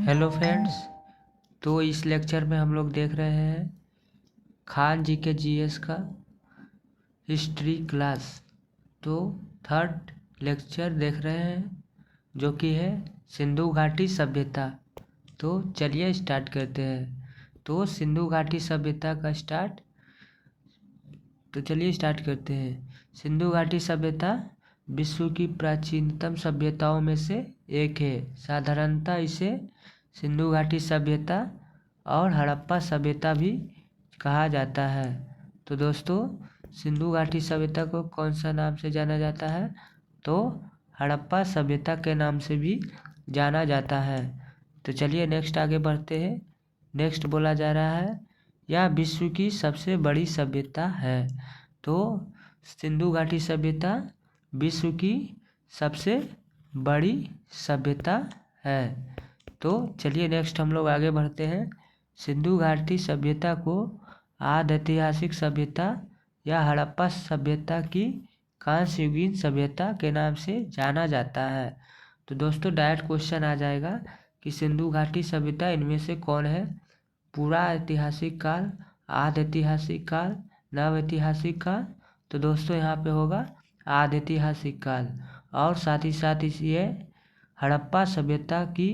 Hello friends. तो इस lecture में हम लोग देख रहे हैं खान जी के जीएस का हिस्ट्री क्लास। तो थर्ड लेक्चर देख रहे हैं जो कि है सिंधु घाटी सभ्यता। तो चलिए स्टार्ट करते हैं। तो सिंधु घाटी सभ्यता का स्टार्ट करते हैं। सिंधु घाटी सभ्यता विश्व की प्राचीनतम सभ्यताओं में से एक है। साधारणतः इसे सिंधु घाटी सभ्यता और हड़प्पा सभ्यता भी कहा जाता है। तो दोस्तों, सिंधु घाटी सभ्यता को कौन सा नाम से जाना जाता है? तो हड़प्पा सभ्यता के नाम से भी जाना जाता है। तो चलिए नेक्स्ट आगे बढ़ते हैं। नेक्स्ट बोला जा रहा है यह विश्व की सबसे बड़ी सभ्यता है। तो सिंधु घाटी सभ्यता विश्व की सबसे बड़ी सभ्यता है। तो चलिए नेक्स्ट हम लोग आगे बढ़ते हैं। सिंधु घाटी सभ्यता को आदि ऐतिहासिक सभ्यता या हड़प्पा सभ्यता की कांस्य युगीन सभ्यता के नाम से जाना जाता है। तो दोस्तों, डायरेक्ट क्वेश्चन आ जाएगा कि सिंधु घाटी सभ्यता इनमें से कौन है? पूरा ऐतिहासिक काल, आदि ऐतिहासिक काल, नव ऐतिहासिक काल। तो दोस्तों यहाँ पे होगा आदि ऐतिहासिक काल। और साथ ही साथ ये हड़प्पा सभ्यता की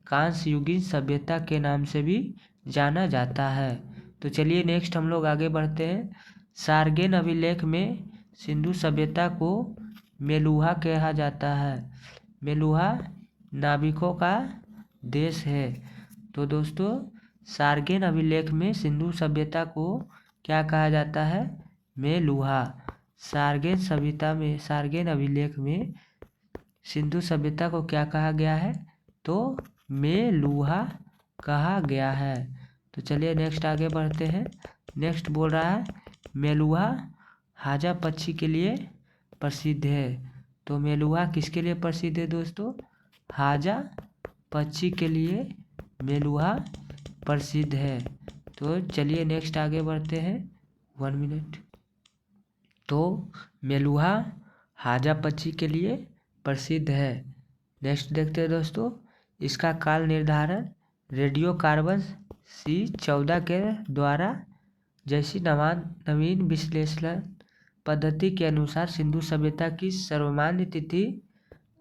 कांस्य युगीन सभ्यता के नाम से भी जाना जाता है। तो चलिए नेक्स्ट हम लोग आगे बढ़ते हैं। सारगेन अभिलेख में सिंधु सभ्यता को मेलुहा कहा जाता है। मेलुहा नाविकों का देश है। तो दोस्तों, सारगेन अभिलेख में सिंधु सभ्यता को क्या कहा जाता है? मेलुहा। सारगेन अभिलेख में सिंधु सभ्यता को क्या कहा गया है? तो मेलुहा कहा गया है। तो चलिए नेक्स्ट आगे बढ़ते हैं। नेक्स्ट बोल रहा है मेलुहा हाजा पक्षी के लिए प्रसिद्ध है। तो मेलुहा किसके लिए प्रसिद्ध है दोस्तों? हाजा पक्षी के लिए मेलुहा प्रसिद्ध है। तो चलिए नेक्स्ट आगे बढ़ते हैं। 1 मिनट। तो मेलुहा हाजा पक्षी के लिए प्रसिद्ध है। नेक्स्ट देखते हैं दोस्तों। इसका काल निर्धारण रेडियो कार्बन C14 के द्वारा जैसी नवीन विश्लेषण पद्धति के अनुसार सिंधु सभ्यता की सर्वमान्य तिथि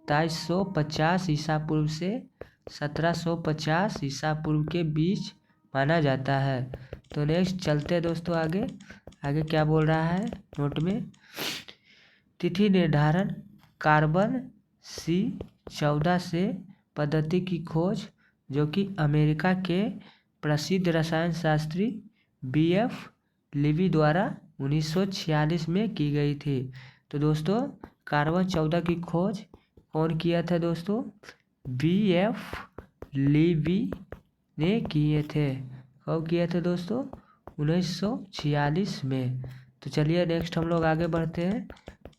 2350 ईसा पूर्व से 1750 ईसा पूर्व के बीच माना जाता है। तो नेक्स्ट चलते हैं दोस्तों आगे क्या बोल रहा है नोट में। तिथि निर्धारण कार्बन C14 से पद्धति की खोज जो कि अमेरिका के प्रसिद्ध रसायन शास्त्री BF लीवी द्वारा 1946 में की गई थी। तो दोस्तों, कार्बन 14 की खोज कौन किया था दोस्तों? BF लीवी ने किए थे। कब किए थे दोस्तों? 1946 में। तो चलिए नेक्स्ट हम लोग आगे बढ़ते हैं।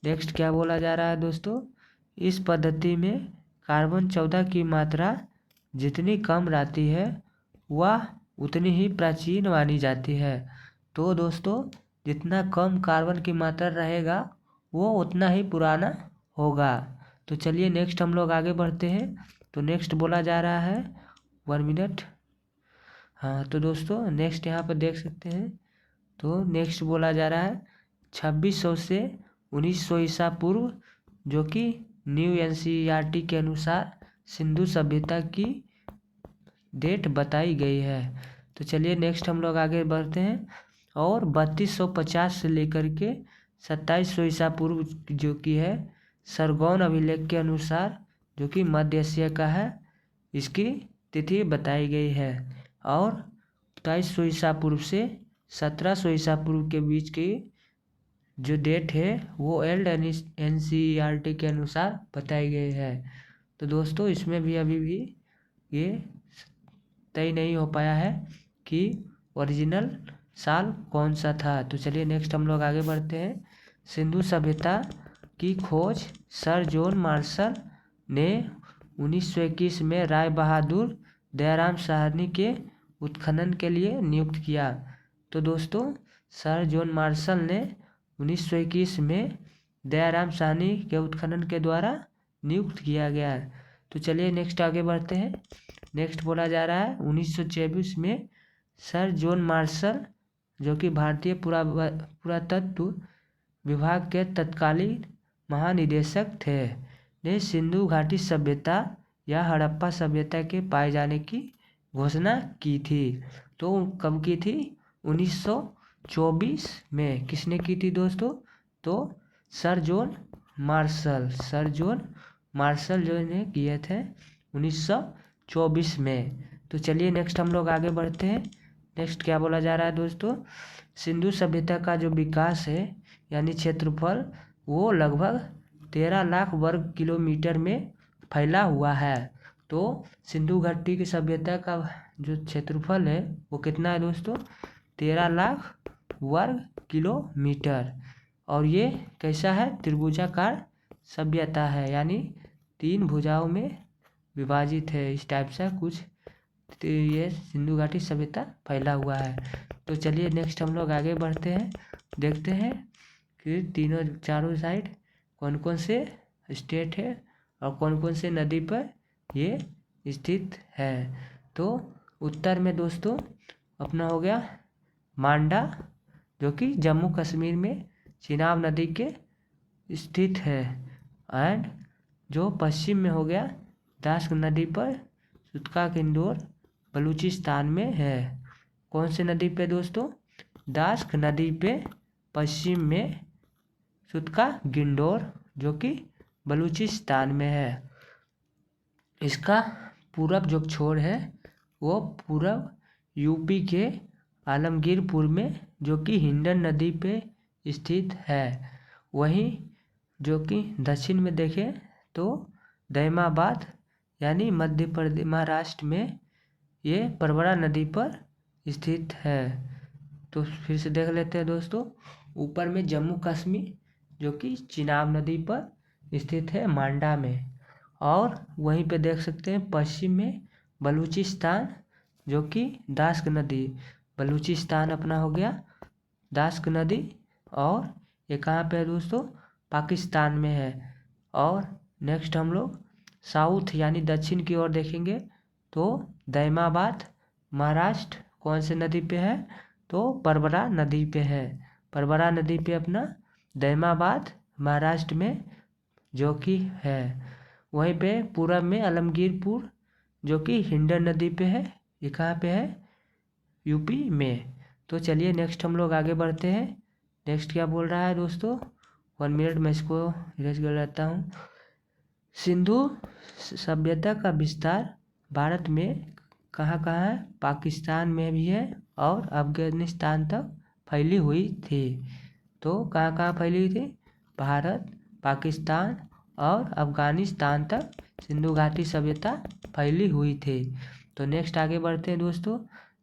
नेक्स्ट क्या बोला जा रहा है दोस्तों? इस पद्धति में कार्बन 14 की मात्रा जितनी कम रहती है वह उतनी ही प्राचीन मानी जाती है। तो दोस्तों, जितना कम कार्बन की मात्रा रहेगा वो उतना ही पुराना होगा। तो चलिए नेक्स्ट हम लोग आगे बढ़ते हैं। तो नेक्स्ट बोला जा रहा है 1 मिनट। हाँ, तो दोस्तों नेक्स्ट यहाँ पर देख सकते हैं। तो नेक्स्ट बोला जा रहा है 2600 से 1900 ईसा पूर्व जो कि न्यू NCERT के अनुसार सिंधु सभ्यता की डेट बताई गई है। तो चलिए नेक्स्ट हम लोग आगे बढ़ते हैं। और 3250 से लेकर के 2700 ईसा पूर्व जो कि है सरगोन अभिलेख के अनुसार जो कि मध्य एशिया का है, इसकी तिथि बताई गई है। और 2300 ईसा पूर्व से 1700 ईसा पूर्व के बीच की जो डेट है वो ओल्ड NCERT के अनुसार बताई गई है। तो दोस्तों, इसमें भी अभी भी ये तय नहीं हो पाया है कि ओरिजिनल साल कौन सा था। तो चलिए नेक्स्ट हम लोग आगे बढ़ते हैं। सिंधु सभ्यता की खोज सर जॉन मार्शल ने 1921 में राय बहादुर दयाराम साहनी के उत्खनन के लिए नियुक्त किया। तो दोस्तों, सर जॉन मार्शल ने 1921 में दयाराम साहनी के उत्खनन के द्वारा नियुक्त किया गया है। तो चलिए नेक्स्ट आगे बढ़ते हैं। नेक्स्ट बोला जा रहा है 1924 में सर जॉन मार्शल, जो कि भारतीय पुरातत्व विभाग के तत्कालीन महानिदेशक थे, ने सिंधु घाटी सभ्यता या हड़प्पा सभ्यता के पाए जाने की घोषणा की थी। तो कब की थी? 1924 में। किसने की थी दोस्तों? तो सर जॉन मार्शल जो ने किए थे 1924 में। तो चलिए नेक्स्ट हम लोग आगे बढ़ते हैं। नेक्स्ट क्या बोला जा रहा है दोस्तों? सिंधु सभ्यता का जो विकास है यानी क्षेत्रफल, वो लगभग 13 लाख वर्ग किलोमीटर में फैला हुआ है। तो सिंधु घाटी की सभ्यता का जो क्षेत्रफल है वो कितना है दोस्तों? 13 लाख वर्ग किलोमीटर। और ये कैसा है? त्रिभुजाकार सभ्यता है, यानी 3 भुजाओं में विभाजित है। इस टाइप से कुछ ये सिंधु घाटी सभ्यता फैला हुआ है। तो चलिए नेक्स्ट हम लोग आगे बढ़ते हैं, देखते हैं कि चारों साइड कौन कौन से स्टेट है और कौन कौन से नदी पर ये स्थित है। तो उत्तर में दोस्तों अपना हो गया मांडा, जो कि जम्मू कश्मीर में चिनाब नदी के स्थित है। एंड जो पश्चिम में हो गया दास्क नदी पर सुतका किंडोर बलूचिस्तान में है। कौन से नदी पे दोस्तों? दास्क नदी पे पश्चिम में सुतका गिंडोर, जो कि बलूचिस्तान में है। इसका पूरब जो छोर है वो पूरब यूपी के आलमगीरपुर में, जो कि हिंडन नदी पे स्थित है। वहीं जो कि दक्षिण में देखें तो दैमाबाद यानी मध्य प्रदेश महाराष्ट्र में ये परवरा नदी पर स्थित है। तो फिर से देख लेते हैं दोस्तों। ऊपर में जम्मू कश्मीर, जो कि चिनाब नदी पर स्थित है मांडा में। और वहीं पे देख सकते हैं पश्चिम में बलूचिस्तान, जो कि दास्क नदी, बलूचिस्तान अपना हो गया दास्क नदी। और ये कहाँ पे है दोस्तों? पाकिस्तान में है। और नेक्स्ट हम लोग साउथ यानी दक्षिण की ओर देखेंगे तो दैमाबाद महाराष्ट्र कौन से नदी पे है? तो परवरा नदी पे है। परवरा नदी पे अपना दैमाबाद महाराष्ट्र में जो कि है। वहीं पे पूरब में आलमगीरपुर, जो कि हिंडन नदी पे है। ये कहाँ पे है? यूपी में। तो चलिए नेक्स्ट हम लोग आगे बढ़ते हैं। नेक्स्ट क्या बोल रहा है दोस्तों? 1 मिनट मैं इसको इरेज कर लेता हूँ। सिंधु सभ्यता का विस्तार भारत में कहाँ कहाँ है? पाकिस्तान में भी है और अफगानिस्तान तक फैली हुई थी। तो कहाँ कहाँ फैली हुई थी? भारत, पाकिस्तान और अफगानिस्तान तक सिंधु घाटी सभ्यता फैली हुई थी। तो नेक्स्ट आगे बढ़ते हैं दोस्तों।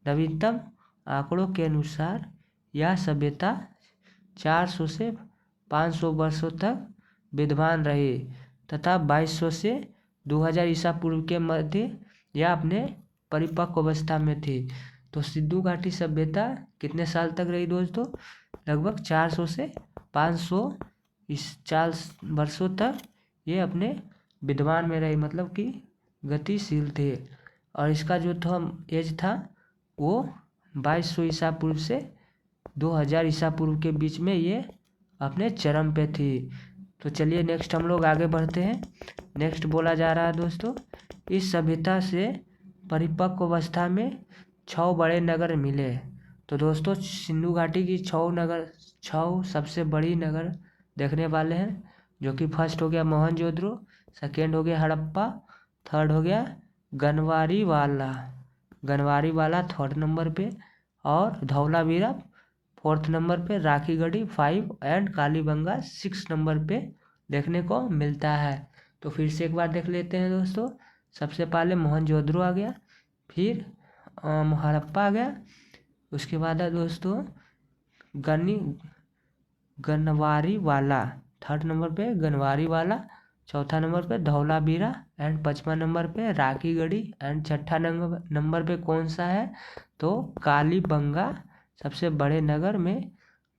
नवीनतम आंकड़ों के अनुसार यह सभ्यता 400 से 500 वर्षों तक विद्यमान रही तथा 2200 से 2000 ईसा पूर्व के मध्य यह अपने परिपक्व अवस्था में थी। तो सिंधु घाटी सभ्यता कितने साल तक रही दोस्तों? लगभग 400 से 500 वर्षों तक ये अपने विद्यमान में रही, मतलब कि गतिशील थे। और इसका जो था एज था वो 2200 ईसा पूर्व से 2000 ईसा पूर्व के बीच में ये अपने चरम पे थी। तो चलिए नेक्स्ट हम लोग आगे बढ़ते हैं। नेक्स्ट बोला जा रहा है दोस्तों, इस सभ्यता से परिपक्व अवस्था में 6 बड़े नगर मिले। तो दोस्तों सिंधु घाटी की 6 सबसे बड़ी नगर देखने वाले हैं, जो कि फर्स्ट हो गया मोहनजोदड़ो, सेकेंड हो गया हड़प्पा, थर्ड हो गया गनवारीवाला थर्ड नंबर पे, और धौलावीरा 4th नंबर पे, राखीगढ़ी 5 एंड कालीबंगा 6 नंबर पे देखने को मिलता है। तो फिर से एक बार देख लेते हैं दोस्तों। सबसे पहले मोहनजोदड़ो आ गया, फिर हड़प्पा आ गया, उसके बाद है दोस्तों गनवारीवाला 3rd नंबर पे, गनवारीवाला 4था नंबर पे धौलावीरा एंड 5वां नंबर पे राखीगढ़ी एंड 6ठा नंबर पे कौन सा है? तो कालीबंगा सबसे बड़े नगर में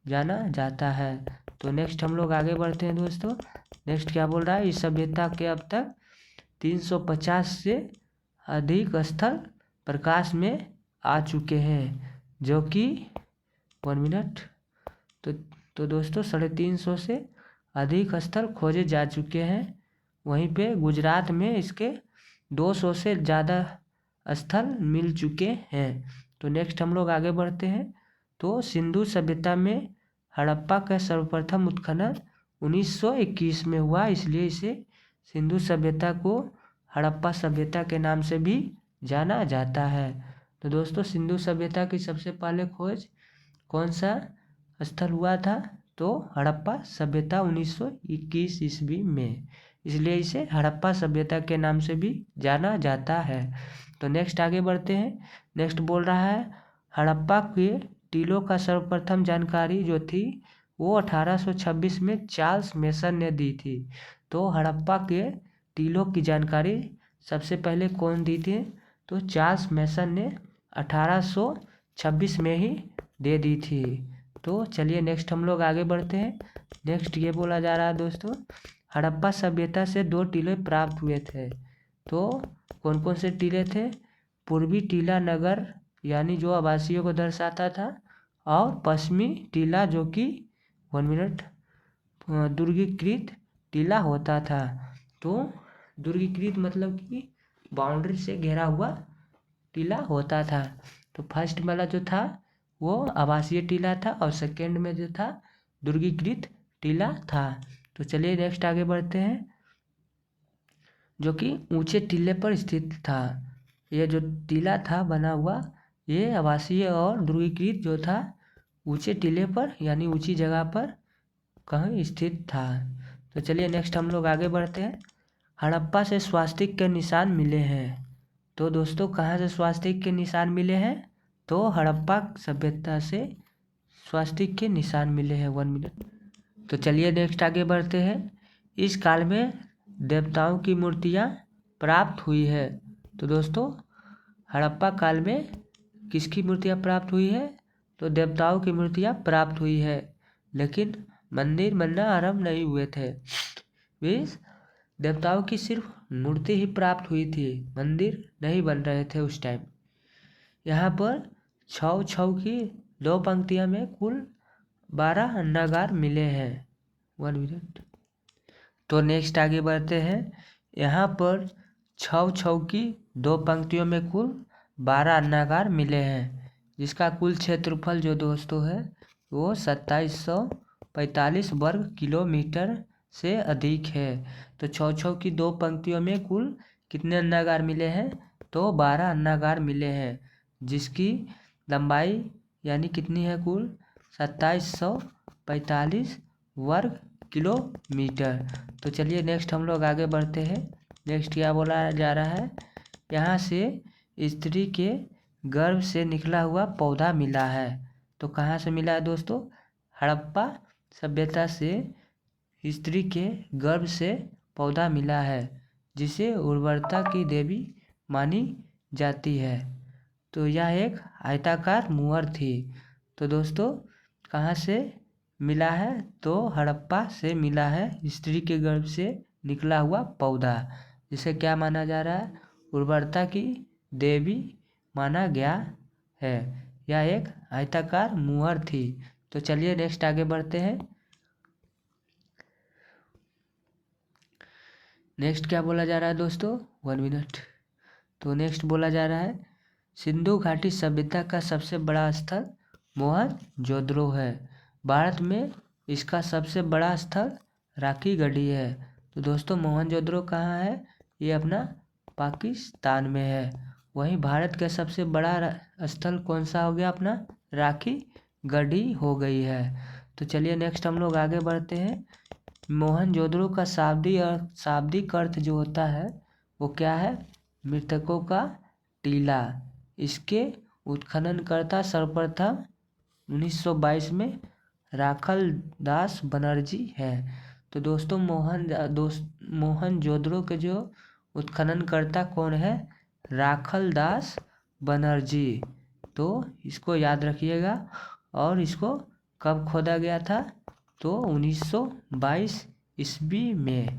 जाना जाता है। तो नेक्स्ट हम लोग आगे बढ़ते हैं दोस्तों। नेक्स्ट क्या बोल रहा है? इस सभ्यता के अब तक 350 से अधिक स्थल प्रकाश में आ चुके हैं, जो कि 1 मिनट तो दोस्तों 350 से अधिक स्थल खोजे जा चुके हैं। वहीं पे गुजरात में इसके 200 से ज़्यादा स्थल मिल चुके हैं। तो नेक्स्ट हम लोग आगे बढ़ते हैं। तो सिंधु सभ्यता में हड़प्पा का सर्वप्रथम उत्खनन 1921 में हुआ, इसलिए इसे सिंधु सभ्यता को हड़प्पा सभ्यता के नाम से भी जाना जाता है। तो दोस्तों सिंधु सभ्यता की सबसे पहले खोज कौन सा स्थल हुआ था? तो हड़प्पा सभ्यता 1921 ईस्वी में, इसलिए इसे हड़प्पा सभ्यता के नाम से भी जाना जाता है। तो नेक्स्ट आगे बढ़ते हैं। नेक्स्ट बोल रहा है हड़प्पा के टीलों का सर्वप्रथम जानकारी जो थी वो 1826 में चार्ल्स मेसन ने दी थी। तो हड़प्पा के टीलों की जानकारी सबसे पहले कौन दी थी? तो चार्ल्स मेसन ने 1826 में ही दे दी थी। तो चलिए नेक्स्ट हम लोग आगे बढ़ते हैं। नेक्स्ट ये बोला जा रहा है दोस्तों हड़प्पा सभ्यता से 2 टीले प्राप्त हुए थे। तो कौन कौन से टीले थे? पूर्वी टीला नगर यानी जो आवासियों को दर्शाता था, और पश्चिमी टीला जो कि 1 मिनट दुर्गीकृत टीला होता था। तो दुर्गीकृत मतलब कि बाउंड्री से घेरा हुआ टीला होता था। तो फर्स्ट वाला जो था वो आवासीय टीला था और सेकेंड में जो था दुर्गीकृत टीला था। तो चलिए नेक्स्ट आगे बढ़ते हैं। जो कि ऊंचे टीले पर स्थित था। ये जो टीला था बना हुआ ये आवासीय और दुर्गीकृत जो था ऊंचे टीले पर यानी ऊंची जगह पर कहीं स्थित था। तो चलिए नेक्स्ट हम लोग आगे बढ़ते हैं। हड़प्पा से स्वास्तिक के निशान मिले हैं। तो दोस्तों कहाँ से स्वास्तिक के निशान मिले हैं? तो हड़प्पा सभ्यता से स्वास्तिक के निशान मिले हैं। 1 मिनट। तो चलिए नेक्स्ट आगे बढ़ते हैं। इस काल में देवताओं की मूर्तियाँ प्राप्त हुई है। तो दोस्तों हड़प्पा काल में किसकी मूर्तियाँ प्राप्त हुई है? तो देवताओं की मूर्तियाँ प्राप्त हुई है, लेकिन मंदिर बनना आरंभ नहीं हुए थे। मीन्स देवताओं की सिर्फ मूर्ति ही प्राप्त हुई थी, मंदिर नहीं बन रहे थे उस टाइम। यहाँ पर छौ छौ की 2 पंक्तियाँ में कुल 12 अन्नागार मिले हैं। 1 मिनट। तो नेक्स्ट आगे बढ़ते हैं। यहाँ पर छौ छौ की 2 पंक्तियों में कुल 12 अन्नागार मिले हैं, जिसका कुल क्षेत्रफल जो दोस्तों है वो 2745 वर्ग किलोमीटर से अधिक है। तो छौ छौ की 2 पंक्तियों में कुल कितने अन्नागार मिले हैं? तो 12 अन्नागार मिले हैं, जिसकी लंबाई यानी कितनी है? कुल 2745 वर्ग किलोमीटर। तो चलिए नेक्स्ट हम लोग आगे बढ़ते हैं। नेक्स्ट क्या बोला जा रहा है? यहाँ से स्त्री के गर्भ से निकला हुआ पौधा मिला है। तो कहाँ से मिला है दोस्तों? हड़प्पा सभ्यता से स्त्री के गर्भ से पौधा मिला है, जिसे उर्वरता की देवी मानी जाती है। तो यह एक आयताकार मुहर थी। तो दोस्तों कहाँ से मिला है? तो हड़प्पा से मिला है, स्त्री के गर्भ से निकला हुआ पौधा, जिसे क्या माना जा रहा है? उर्वरता की देवी माना गया है। यह एक आयताकार मुहर थी। तो चलिए नेक्स्ट आगे बढ़ते हैं। नेक्स्ट क्या बोला जा रहा है दोस्तों? 1 मिनट। तो नेक्स्ट बोला जा रहा है सिंधु घाटी सभ्यता का सबसे बड़ा स्थल मोहनजोदड़ो है। भारत में इसका सबसे बड़ा स्थल राखी गढ़ी है। तो दोस्तों मोहनजोदड़ो कहाँ है? ये अपना पाकिस्तान में है। वहीं भारत का सबसे बड़ा स्थल कौन सा हो गया? अपना राखी गढ़ी हो गई है। तो चलिए नेक्स्ट हम लोग आगे बढ़ते हैं। मोहनजोदड़ो का शाब्दिक अर्थ जो होता है वो क्या है? मृतकों का टीला। इसके उत्खननकर्ता सर्वप्रथम 1922 में राखल दास बनर्जी है। तो दोस्तों मोहनजोदड़ो के जो उत्खननकर्ता कौन है? राखल दास बनर्जी। तो इसको याद रखिएगा। और इसको कब खोदा गया था? तो 1922 ईस्वी में।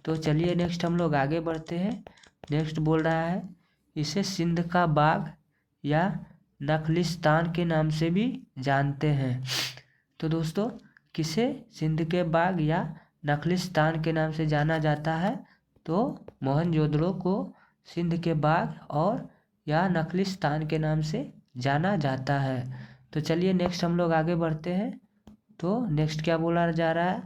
तो चलिए नेक्स्ट हम लोग आगे बढ़ते हैं। नेक्स्ट बोल रहा है इसे सिंध का बाग या नखलिस्तान के नाम से भी जानते हैं। तो दोस्तों किसे सिंध के बाग या नखलिस्तान के नाम से जाना जाता है? तो मोहनजोदड़ो को सिंध के बाग और या नखलिस्तान के नाम से जाना जाता है। तो चलिए नेक्स्ट हम लोग आगे बढ़ते हैं। तो नेक्स्ट क्या बोला जा रहा है?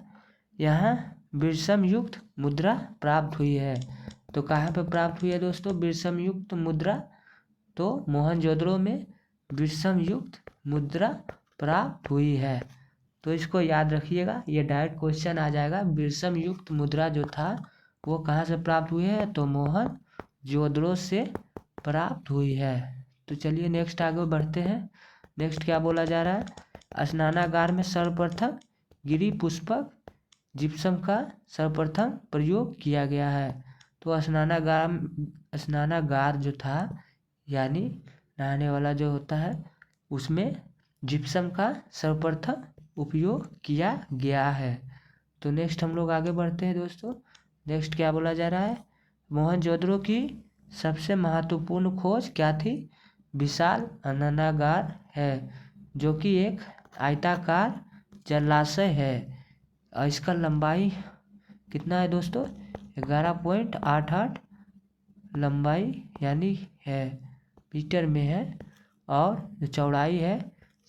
यहाँ विषम युक्त मुद्रा प्राप्त हुई है। तो कहाँ पे प्राप्त हुई है दोस्तों विषम युक्त मुद्रा? तो मोहनजोदड़ो में विषम युक्त मुद्रा प्राप्त हुई है। तो इसको याद रखिएगा, ये डायरेक्ट क्वेश्चन आ जाएगा। विषम युक्त मुद्रा जो था वो कहाँ से प्राप्त हुई है? तो मोहनजोदड़ो से प्राप्त हुई है। तो चलिए नेक्स्ट आगे बढ़ते हैं। नेक्स्ट क्या बोला जा रहा है? स्नानागार में सर्वप्रथम गिरि पुष्पक जिप्सम का सर्वप्रथम प्रयोग किया गया है। तो स्नानागार जो था यानी नहाने वाला जो होता है उसमें जिप्सम का सर्वप्रथम उपयोग किया गया है। तो नेक्स्ट हम लोग आगे बढ़ते हैं दोस्तों। नेक्स्ट क्या बोला जा रहा है? मोहनजोदड़ो की सबसे महत्वपूर्ण खोज क्या थी? विशाल स्नानागार है जो कि एक आयताकार जलाशय है और इसका लंबाई कितना है दोस्तों? 11.88 लंबाई यानी है मीटर में है और जो चौड़ाई है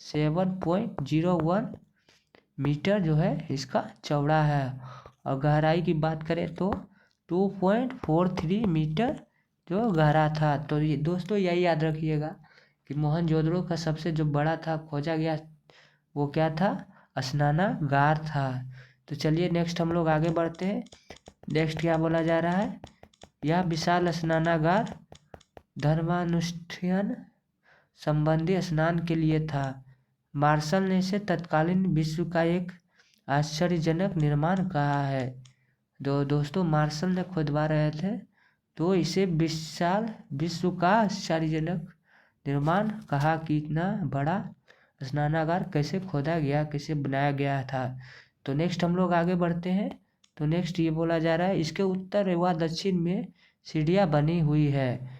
7.01 मीटर जो है इसका चौड़ा है और गहराई की बात करें तो 2.43 मीटर जो गहरा था। तो ये दोस्तों यही याद रखिएगा कि मोहनजोदड़ो का सबसे जो बड़ा था खोजा गया वो क्या था? स्नानागार था। तो चलिए नेक्स्ट हम लोग आगे बढ़ते हैं। नेक्स्ट क्या बोला जा रहा है? यह विशाल स्नानागार धर्मानुष्ठान संबंधी स्नान के लिए था। मार्शल ने इसे तत्कालीन विश्व का एक आश्चर्यजनक निर्माण कहा है। दोस्तों मार्शल ने खुदवा रहे थे तो इसे विशाल विश्व का आश्चर्यजनक निर्माण कहा कि इतना बड़ा स्नानागार कैसे खोदा गया, कैसे बनाया गया था। तो नेक्स्ट हम लोग आगे बढ़ते हैं। तो नेक्स्ट ये बोला जा रहा है इसके उत्तर व दक्षिण में सीढ़ियाँ बनी हुई है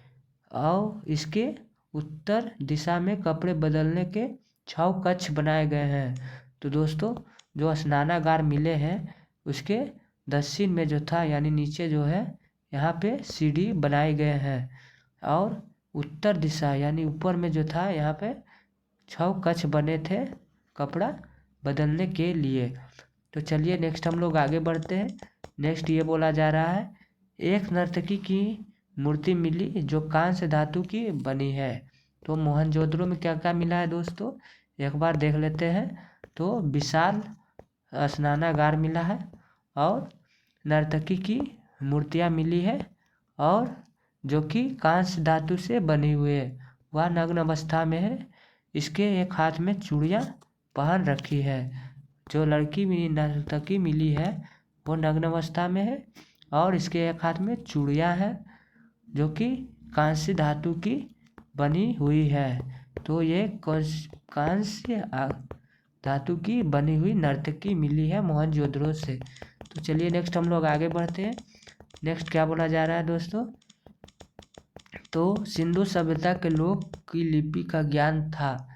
और इसके उत्तर दिशा में कपड़े बदलने के 6 कक्ष बनाए गए हैं। तो दोस्तों जो स्नानागार मिले हैं उसके दक्षिण में जो था यानी नीचे जो है यहाँ पे सीढ़ी बनाए गए हैं और उत्तर दिशा यानी ऊपर में जो था यहाँ पे 6 कक्ष बने थे कपड़ा बदलने के लिए। तो चलिए नेक्स्ट हम लोग आगे बढ़ते हैं। नेक्स्ट ये बोला जा रहा है एक नर्तकी की मूर्ति मिली जो कांस्य धातु की बनी है। तो मोहनजोदड़ो में क्या क्या मिला है दोस्तों एक बार देख लेते हैं। तो विशाल स्नानागार मिला है और नर्तकी की मूर्तियाँ मिली है और जो कि कांस्य धातु से बनी हुई है। वह नग्न अवस्था में है। इसके एक हाथ में चूड़ियाँ पहन रखी है। जो लड़की नर्तकी मिली है वो नग्न अवस्था में है और इसके एक हाथ में चूड़ियाँ हैं जो कि कांस्य धातु की बनी हुई है। तो ये कांस्य धातु की बनी हुई नर्तकी मिली है मोहनजोदड़ो से। तो चलिए नेक्स्ट हम लोग आगे बढ़ते हैं। नेक्स्ट क्या बोला जा रहा है दोस्तों? तो सिंधु सभ्यता के लोग की लिपि का ज्ञान था।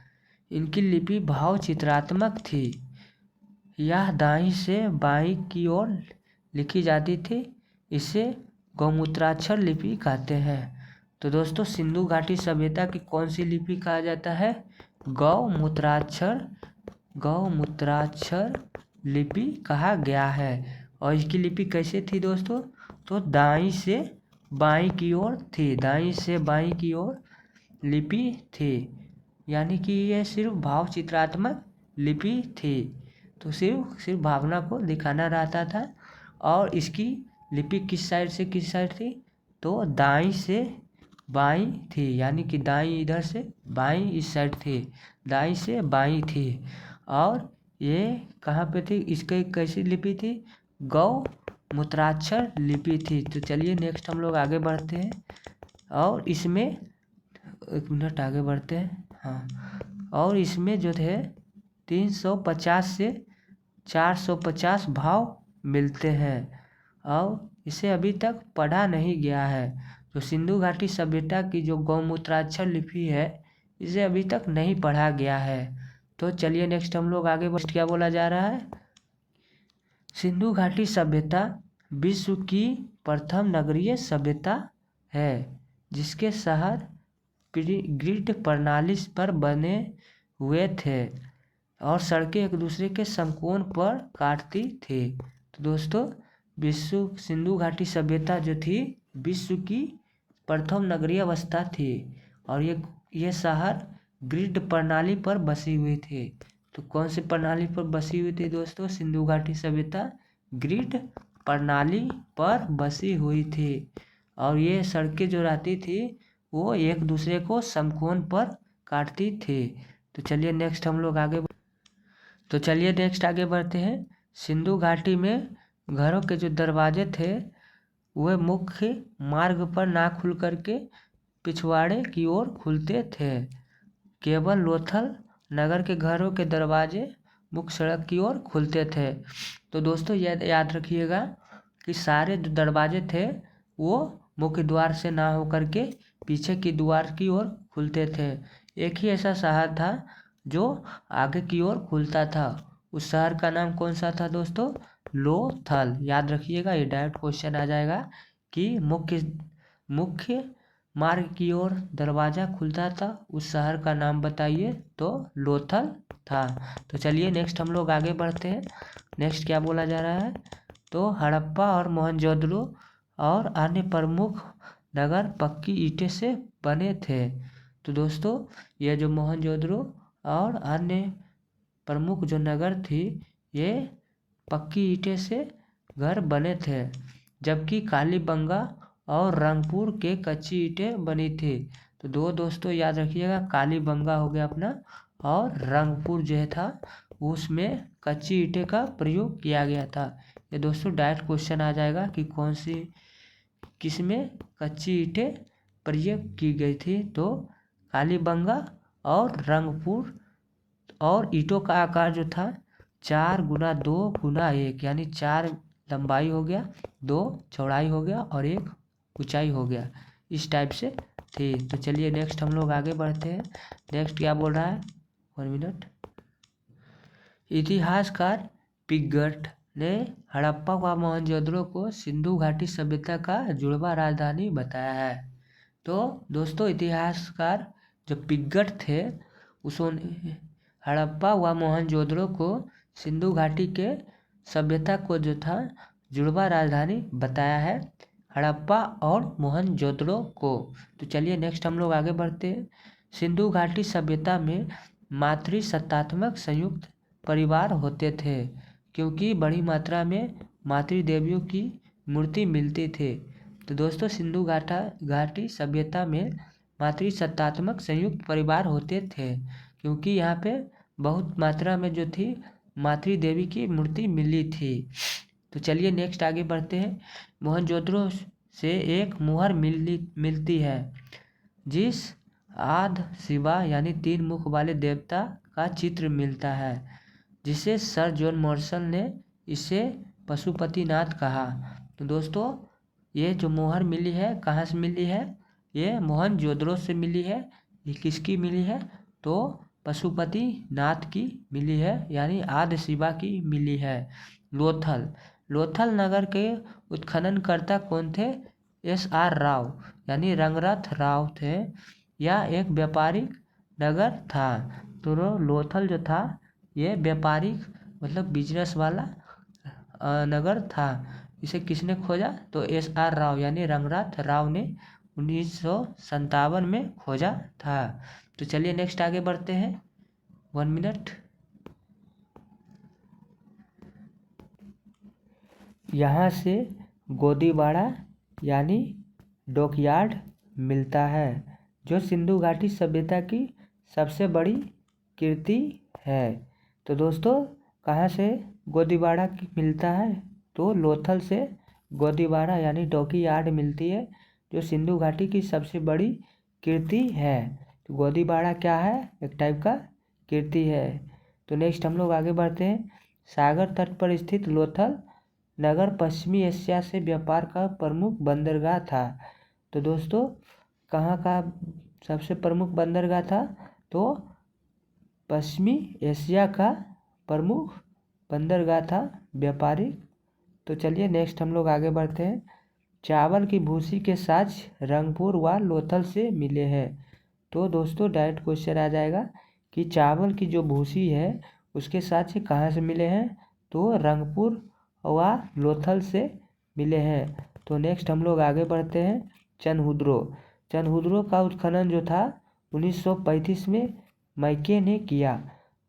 इनकी लिपि भाव चित्रात्मक थी। यह दाईं से बाईं की ओर लिखी जाती थी। इसे गौमूत्राक्षर लिपि कहते हैं। तो दोस्तों सिंधु घाटी सभ्यता की कौन सी लिपि कहा जाता है? गौमूत्राक्षर लिपि कहा गया है। और इसकी लिपि कैसे थी दोस्तों? तो दाईं से बाईं की ओर थी। दाईं से बाईं की ओर लिपि थी यानी कि ये सिर्फ भाव चित्रात्मक लिपि थी। तो सिर्फ भावना को दिखाना रहता था। और इसकी लिपि किस साइड से किस साइड थी? तो दाईं से बाईं थी यानी कि दाईं इधर से बाईं इस साइड थी। दाईं से बाईं थी और ये कहाँ पे थी? इसकी कैसी लिपि थी? गौमूत्राक्षर लिपि थी। तो चलिए नेक्स्ट हम लोग आगे बढ़ते हैं और इसमें एक मिनट आगे बढ़ते हैं। हाँ और इसमें जो थे 350 से 450 भाव मिलते हैं और इसे अभी तक पढ़ा नहीं गया है। जो सिंधु घाटी सभ्यता की जो गौमूत्राक्षर लिपि है इसे अभी तक नहीं पढ़ा गया है। तो चलिए नेक्स्ट हम लोग आगे बढ़, क्या बोला जा रहा है। सिंधु घाटी सभ्यता विश्व की प्रथम नगरीय सभ्यता है जिसके शहर ग्रिड प्रणाली पर बने हुए थे और सड़कें एक दूसरे के समकोण पर काटती थी। तो दोस्तों सिंधु घाटी सभ्यता जो थी विश्व की प्रथम नगरीय अवस्था थी और ये शहर ग्रिड प्रणाली पर बसी हुई थी। तो कौन सी प्रणाली पर बसी हुई थी दोस्तों? सिंधु घाटी सभ्यता ग्रिड प्रणाली पर बसी हुई थी और ये सड़कें जो रहती थी वो एक दूसरे को समकोण पर काटती थी। तो चलिए नेक्स्ट आगे बढ़ते हैं। सिंधु घाटी में घरों के जो दरवाजे थे वह मुख्य मार्ग पर ना खुल करके पिछवाड़े की ओर खुलते थे। केवल लोथल नगर के घरों के दरवाजे मुख्य सड़क की ओर खुलते थे। तो दोस्तों याद रखिएगा कि सारे जो दरवाजे थे वो मुख्य द्वार से ना होकर के पीछे की द्वार की ओर खुलते थे। एक ही ऐसा शहर था जो आगे की ओर खुलता था। उस शहर का नाम कौन सा था दोस्तों? लोथल। याद रखिएगा, ये डायरेक्ट क्वेश्चन आ जाएगा कि मुख्य मार्ग की ओर दरवाजा खुलता था उस शहर का नाम बताइए। तो लोथल था। तो चलिए नेक्स्ट हम लोग आगे बढ़ते हैं। नेक्स्ट क्या बोला जा रहा है? तो हड़प्पा और मोहनजोदड़ो और अन्य प्रमुख नगर पक्की ईंटें से बने थे। तो दोस्तों ये जो मोहनजोदड़ो और अन्य प्रमुख जो नगर थी ये पक्की ईंटें से घर बने थे, जबकि कालीबंगा और रंगपुर के कच्ची ईंटें बनी थी। तो दोस्तों याद रखिएगा, कालीबंगा हो गया अपना और रंगपुर जो था उसमें कच्ची ईंटें का प्रयोग किया गया था। ये दोस्तों डायरेक्ट क्वेश्चन आ जाएगा कि किसमें कच्ची ईंटें प्रयोग की गई थी। तो कालीबंगा और रंगपुर। और ईंटों का आकार जो था 4x2x1 यानी 4 लंबाई हो गया, 2 चौड़ाई हो गया और 1 ऊंचाई हो गया, इस टाइप से थी। तो चलिए नेक्स्ट हम लोग आगे बढ़ते हैं। नेक्स्ट क्या बोल रहा है? 1 मिनट। इतिहासकार पिगट ने हड़प्पा व मोहनजोदड़ो को सिंधु घाटी सभ्यता का जुड़वा राजधानी बताया है। तो दोस्तों इतिहासकार जो पिगट थे उसने हड़प्पा व मोहनजोदड़ो को सिंधु घाटी के सभ्यता को जो था जुड़वा राजधानी बताया है, हड़प्पा और मोहनजोदड़ो को। तो चलिए नेक्स्ट हम लोग आगे बढ़ते हैं। सिंधु घाटी सभ्यता में मातृसत्तात्मक संयुक्त परिवार होते थे क्योंकि बड़ी मात्रा में मातृदेवियों की मूर्ति मिलती थी। तो दोस्तों सिंधु घाटी सभ्यता में मातृसत्तात्मक संयुक्त परिवार होते थे क्योंकि यहाँ पे बहुत मात्रा में जो थी मातृदेवी की मूर्ति मिली थी। तो चलिए नेक्स्ट आगे बढ़ते हैं। मोहनजोदड़ो से एक मुहर मिलती है जिस आद शिवा यानी 3 मुख वाले देवता का चित्र मिलता है, जिसे सर जॉन मार्शल ने इसे पशुपतिनाथ कहा। तो दोस्तों ये जो मुहर मिली है कहाँ से मिली है? ये मोहनजोदड़ो से मिली है। ये किसकी मिली है? तो पशुपतिनाथ की मिली है यानी आदि शिवा की मिली है। लोथल नगर के उत्खननकर्ता कौन थे? SR राव यानी रंगनाथ राव थे। यह एक व्यापारिक नगर था। तो लोथल जो था ये व्यापारिक मतलब बिजनेस वाला नगर था। इसे किसने खोजा? तो SR राव यानी रंगनाथ राव ने 1957 में खोजा था। तो चलिए नेक्स्ट आगे बढ़ते हैं। 1 मिनट। यहाँ से गोदीवाड़ा यानी डॉकयार्ड मिलता है जो सिंधु घाटी सभ्यता की सबसे बड़ी कीर्ति है। तो दोस्तों कहाँ से गोदीवाड़ा मिलता है? तो लोथल से गोदीवाड़ा यानी डॉकयार्ड मिलती है जो सिंधु घाटी की सबसे बड़ी कीर्ति है। तो गोदीवाड़ा क्या है? एक टाइप का कीर्ति है। तो नेक्स्ट हम लोग आगे बढ़ते हैं। सागर तट पर स्थित लोथल नगर पश्चिमी एशिया से व्यापार का प्रमुख बंदरगाह था। तो दोस्तों कहाँ का सबसे प्रमुख बंदरगाह था? तो पश्चिमी एशिया का प्रमुख बंदरगाह था, व्यापारिक। तो चलिए नेक्स्ट हम लोग आगे बढ़ते हैं। चावल की भूसी के साक्ष रंगपुर व लोथल से मिले हैं। तो दोस्तों डायरेक्ट क्वेश्चन आ जाएगा कि चावल की जो भूसी है उसके साक्ष कहाँ से मिले हैं? तो रंगपुर व लोथल से मिले हैं। तो नेक्स्ट हम लोग आगे बढ़ते हैं। चनहुद्रो का उत्खनन जो था 1935 में मैके ने किया।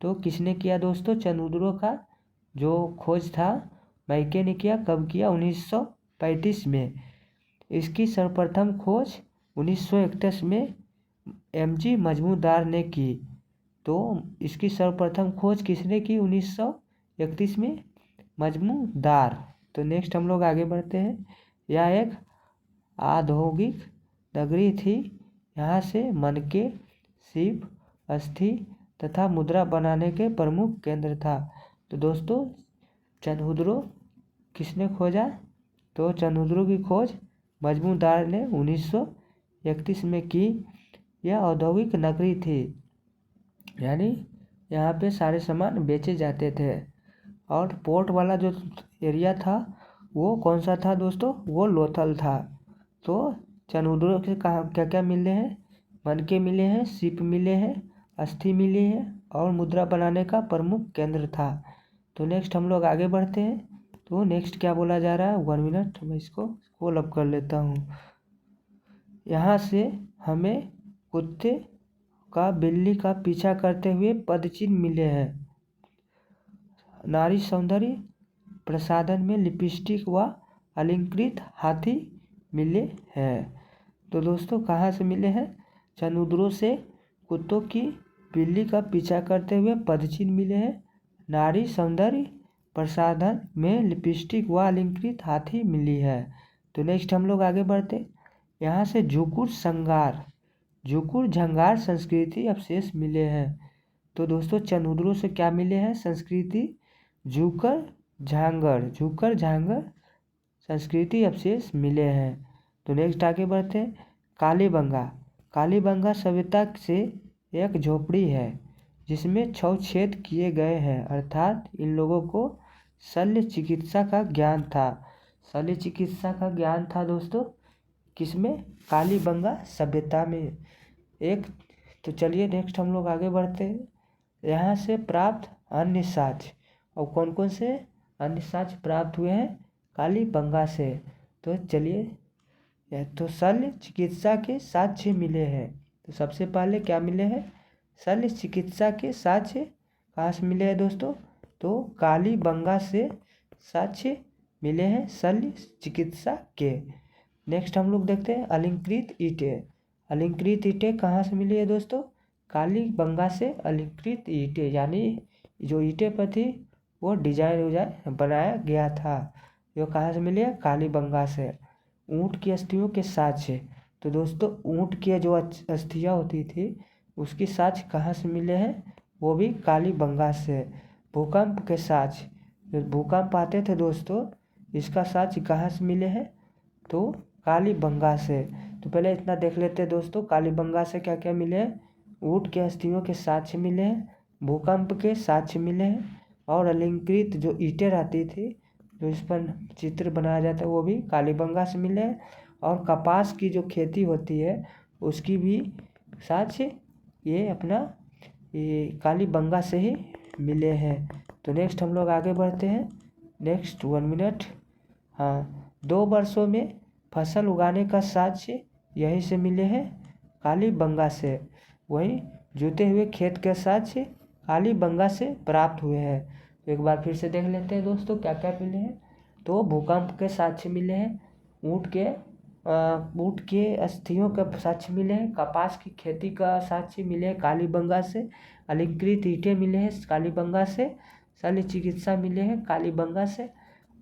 तो किसने किया दोस्तों? चनहुद्रो का जो खोज था मैके ने किया। कब किया? 1935 में। इसकी सर्वप्रथम खोज 1931 में एमजी मजमूदार ने की। तो इसकी सर्वप्रथम खोज किसने की? 1931 में मजमूदार। तो नेक्स्ट हम लोग आगे बढ़ते हैं। यह एक औद्योगिक नगरी थी। यहाँ से मनके, शिप, अस्थि तथा मुद्रा बनाने के प्रमुख केंद्र था। तो दोस्तों चनहुद्रो किसने खोजा? तो चनहुद्रो की खोज मजमूदार ने 1931 में की। यह औद्योगिक नगरी थी, यानी यहाँ पे सारे सामान बेचे जाते थे। और पोर्ट वाला जो एरिया था वो कौन सा था दोस्तों? वो लोथल था। तो चनहुद्रो से कहाँ क्या क्या मिले हैं? मनके मिले हैं, शिप मिले हैं, अस्थि मिली है और मुद्रा बनाने का प्रमुख केंद्र था। तो नेक्स्ट हम लोग आगे बढ़ते हैं। तो नेक्स्ट क्या बोला जा रहा है? 1 मिनट, मैं इसको स्क्रॉल अप कर लेता हूँ। यहाँ से हमें कुत्ते का बिल्ली का पीछा करते हुए पदचिन्ह मिले हैं। नारी सौंदर्य प्रसाधन में लिपस्टिक व अलंकृत हाथी मिले हैं। तो दोस्तों कहाँ से मिले हैं? चनहुद्रो से कुत्तों की बिल्ली का पीछा करते हुए पदचिन्ह मिले हैं। नारी सौंदर्य प्रसाधन में लिपस्टिक व अलंकृत हाथी मिली है। तो नेक्स्ट हम लोग आगे बढ़ते। यहाँ से झुकुर झंगार संस्कृति अवशेष मिले हैं। तो दोस्तों चनहुद्रो से क्या मिले हैं? संस्कृति झुकर झांगर संस्कृति अवशेष मिले हैं। तो नेक्स्ट आगे बढ़ते हैं। कालीबंगा सभ्यता से एक झोपड़ी है जिसमें 6 छेद किए गए हैं, अर्थात इन लोगों को शल्य चिकित्सा का ज्ञान था। शल्य चिकित्सा का ज्ञान था दोस्तों किसमें? कालीबंगा सभ्यता में एक। तो चलिए नेक्स्ट हम लोग आगे बढ़ते हैं। यहाँ से प्राप्त अन्य साक्ष्य, और कौन कौन से अन्य साक्ष्य प्राप्त हुए हैं? कालीबंगा से। तो चलिए तो शल्य चिकित्सा के साक्ष्य मिले हैं। तो सबसे पहले क्या मिले हैं? शल्य चिकित्सा के साक्ष्य कहाँ से मिले हैं दोस्तों? तो कालीबंगा से साक्ष्य मिले हैं शल्य चिकित्सा के। नेक्स्ट हम लोग देखते हैं अलंकृत ईंटें कहाँ से मिली है दोस्तों? कालीबंगा से अलंकृत ईंटें, यानी जो ईंटें पर थी वो डिजाइन बनाया गया था। जो कहाँ से मिली है? कालीबंगा से। ऊँट की अस्थियों के साक्ष्य, तो दोस्तों ऊँट की जो अस्थियाँ होती थी उसकी साक्ष्य कहाँ से मिले हैं? वो भी कालीबंगा से। भूकंप के साक्ष्य, जो भूकंप आते थे दोस्तों इसका साक्ष्य कहाँ से मिले हैं? तो कालीबंगा से। तो पहले इतना देख लेते हैं दोस्तों, कालीबंगा से क्या क्या मिले हैं? ऊँट के अस्थियों के साक्ष्य मिले हैं, भूकंप के साक्ष्य मिले हैं, और अलंकृत जो ईंटें रहती थी जो इस पर चित्र बनाया जाता है वो भी कालीबंगा से मिले हैं। और कपास की जो खेती होती है उसकी भी साक्ष्य ये कालीबंगा से ही मिले हैं। तो नेक्स्ट हम लोग आगे बढ़ते हैं। Next 1 minute. हाँ, 2 वर्षों में फसल उगाने का साक्ष्य यहीं से मिले हैं, कालीबंगा से। वहीं जोते हुए खेत के साक्ष्य कालीबंगा से प्राप्त हुए हैं। तो एक बार फिर से देख लेते हैं दोस्तों क्या क्या मिले हैं। तो भूकंप के साक्ष्य मिले हैं, ऊँट के अस्थियों का साक्ष्य मिले हैं, कपास की खेती का साक्ष्य मिले हैं कालीबंगा से, अलंकृत ईंटें मिले हैं कालीबंगा से, शल्य चिकित्सा मिले हैं कालीबंगा से,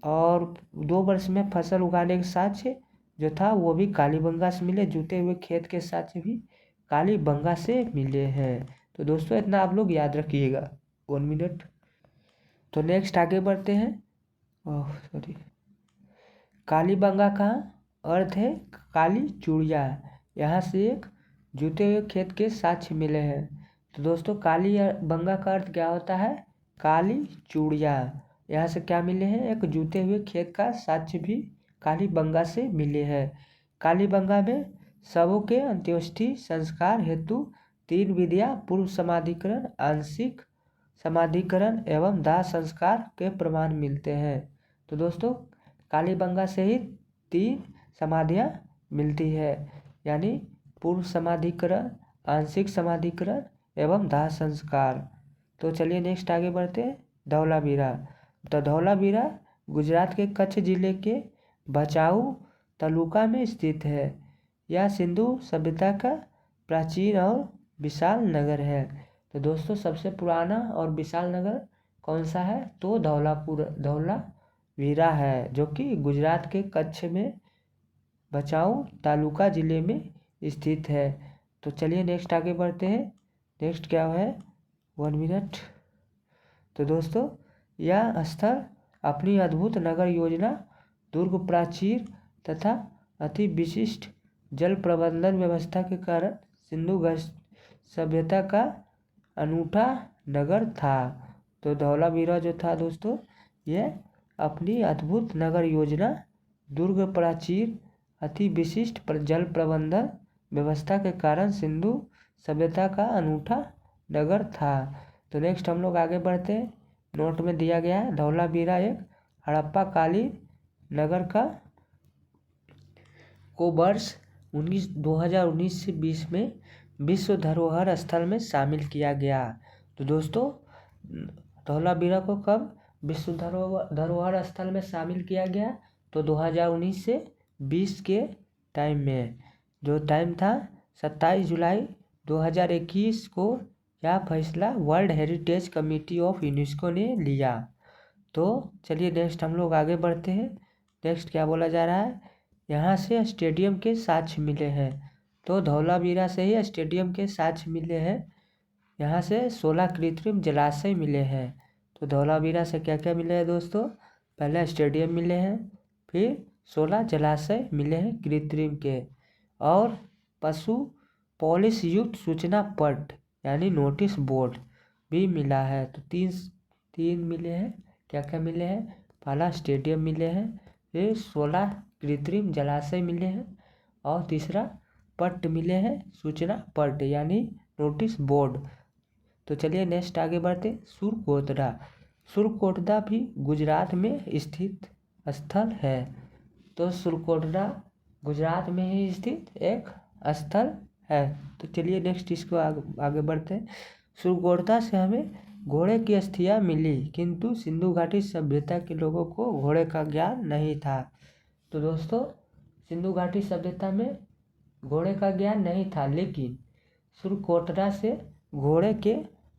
और 2 वर्ष में फसल उगाने के साक्ष्य जो था वो भी कालीबंगा से मिले। जुते हुए खेत के साक्ष्य भी कालीबंगा से मिले हैं। तो दोस्तों इतना आप लोग याद रखिएगा। 1 मिनट। तो नेक्स्ट आगे बढ़ते हैं। कालीबंगा कहाँ अर्थ है काली चूड़िया। यहाँ से एक जूते हुए खेत के साक्ष्य मिले हैं। तो दोस्तों काली बंगा का अर्थ क्या होता है? काली चूड़िया। यहाँ से क्या मिले हैं? एक जूते हुए खेत का साक्ष्य भी काली बंगा से मिले हैं। काली बंगा में शवों के अंत्येष्टि संस्कार हेतु 3 विधियाँ पूर्व समाधिकरण, आंशिक समाधिकरण एवं दाह संस्कार के प्रमाण मिलते हैं। तो दोस्तों कालीबंगा से ही 3 समाधियाँ मिलती है, यानी पूर्व समाधिकरण, आंशिक समाधिकरण एवं दाह संस्कार। तो चलिए नेक्स्ट आगे बढ़ते हैं। धौलावीरा। तो धौलावीरा गुजरात के कच्छ जिले के भचाऊ तालुका में स्थित है। यह सिंधु सभ्यता का प्राचीन और विशाल नगर है। तो दोस्तों सबसे पुराना और विशाल नगर कौन सा है? तो धौलावीरा है, जो कि गुजरात के कच्छ में भचाऊ तालुका जिले में स्थित है। तो चलिए नेक्स्ट आगे बढ़ते हैं। नेक्स्ट क्या है? 1 मिनट। तो दोस्तों यह स्थल अपनी अद्भुत नगर योजना, दुर्ग प्राचीर तथा अति विशिष्ट जल प्रबंधन व्यवस्था के कारण सिंधु सभ्यता का अनूठा नगर था। तो धौलावीरा जो था दोस्तों, यह अपनी अद्भुत नगर योजना, दुर्ग प्राचीर, अति विशिष्ट जल प्रबंधन व्यवस्था के कारण सिंधु सभ्यता का अनूठा नगर था। तो नेक्स्ट हम लोग आगे बढ़ते हैं। नोट में दिया गया है धौलावीरा एक हड़प्पा कालीन नगर को वर्ष 2019 से 20 में विश्व धरोहर स्थल में शामिल किया गया। तो दोस्तों धौलावीरा को कब विश्व धरोहर स्थल में शामिल किया गया? तो 2019 से 20 के टाइम में, जो टाइम था 27 जुलाई 2021 को यह फैसला world heritage committee of UNESCO ने लिया। तो चलिए नेक्स्ट हम लोग आगे बढ़ते हैं। नेक्स्ट क्या बोला जा रहा है? यहाँ से स्टेडियम के साक्ष्य मिले हैं। तो धौलावीरा से ही स्टेडियम के साक्ष्य मिले हैं। यहाँ से 16 कृत्रिम जलाशय मिले हैं। तो धौलावीरा से क्या क्या मिले हैं दोस्तों? पहले स्टेडियम मिले हैं, फिर 16 जलाशय मिले हैं कृत्रिम के, और पशु पॉलिश युक्त सूचना पट यानी नोटिस बोर्ड भी मिला है। तो तीन मिले हैं। क्या क्या मिले हैं? पहला स्टेडियम मिले हैं, फिर 16 कृत्रिम जलाशय मिले हैं, और तीसरा पट मिले हैं, सूचना पट यानी नोटिस बोर्ड। तो चलिए नेक्स्ट आगे बढ़ते। सुरकोटड़ा। सुरकोटड़ा भी गुजरात में स्थित स्थल है। तो सुरकोटड़ा गुजरात में ही स्थित एक स्थल है। तो चलिए नेक्स्ट इसको आगे बढ़ते हैं। सुरकोटड़ा से हमें घोड़े की अस्थियाँ मिली, किंतु सिंधु घाटी सभ्यता के लोगों को घोड़े का ज्ञान नहीं था। तो दोस्तों सिंधु घाटी सभ्यता में घोड़े का ज्ञान नहीं था, लेकिन सुरकोटड़ा से घोड़े के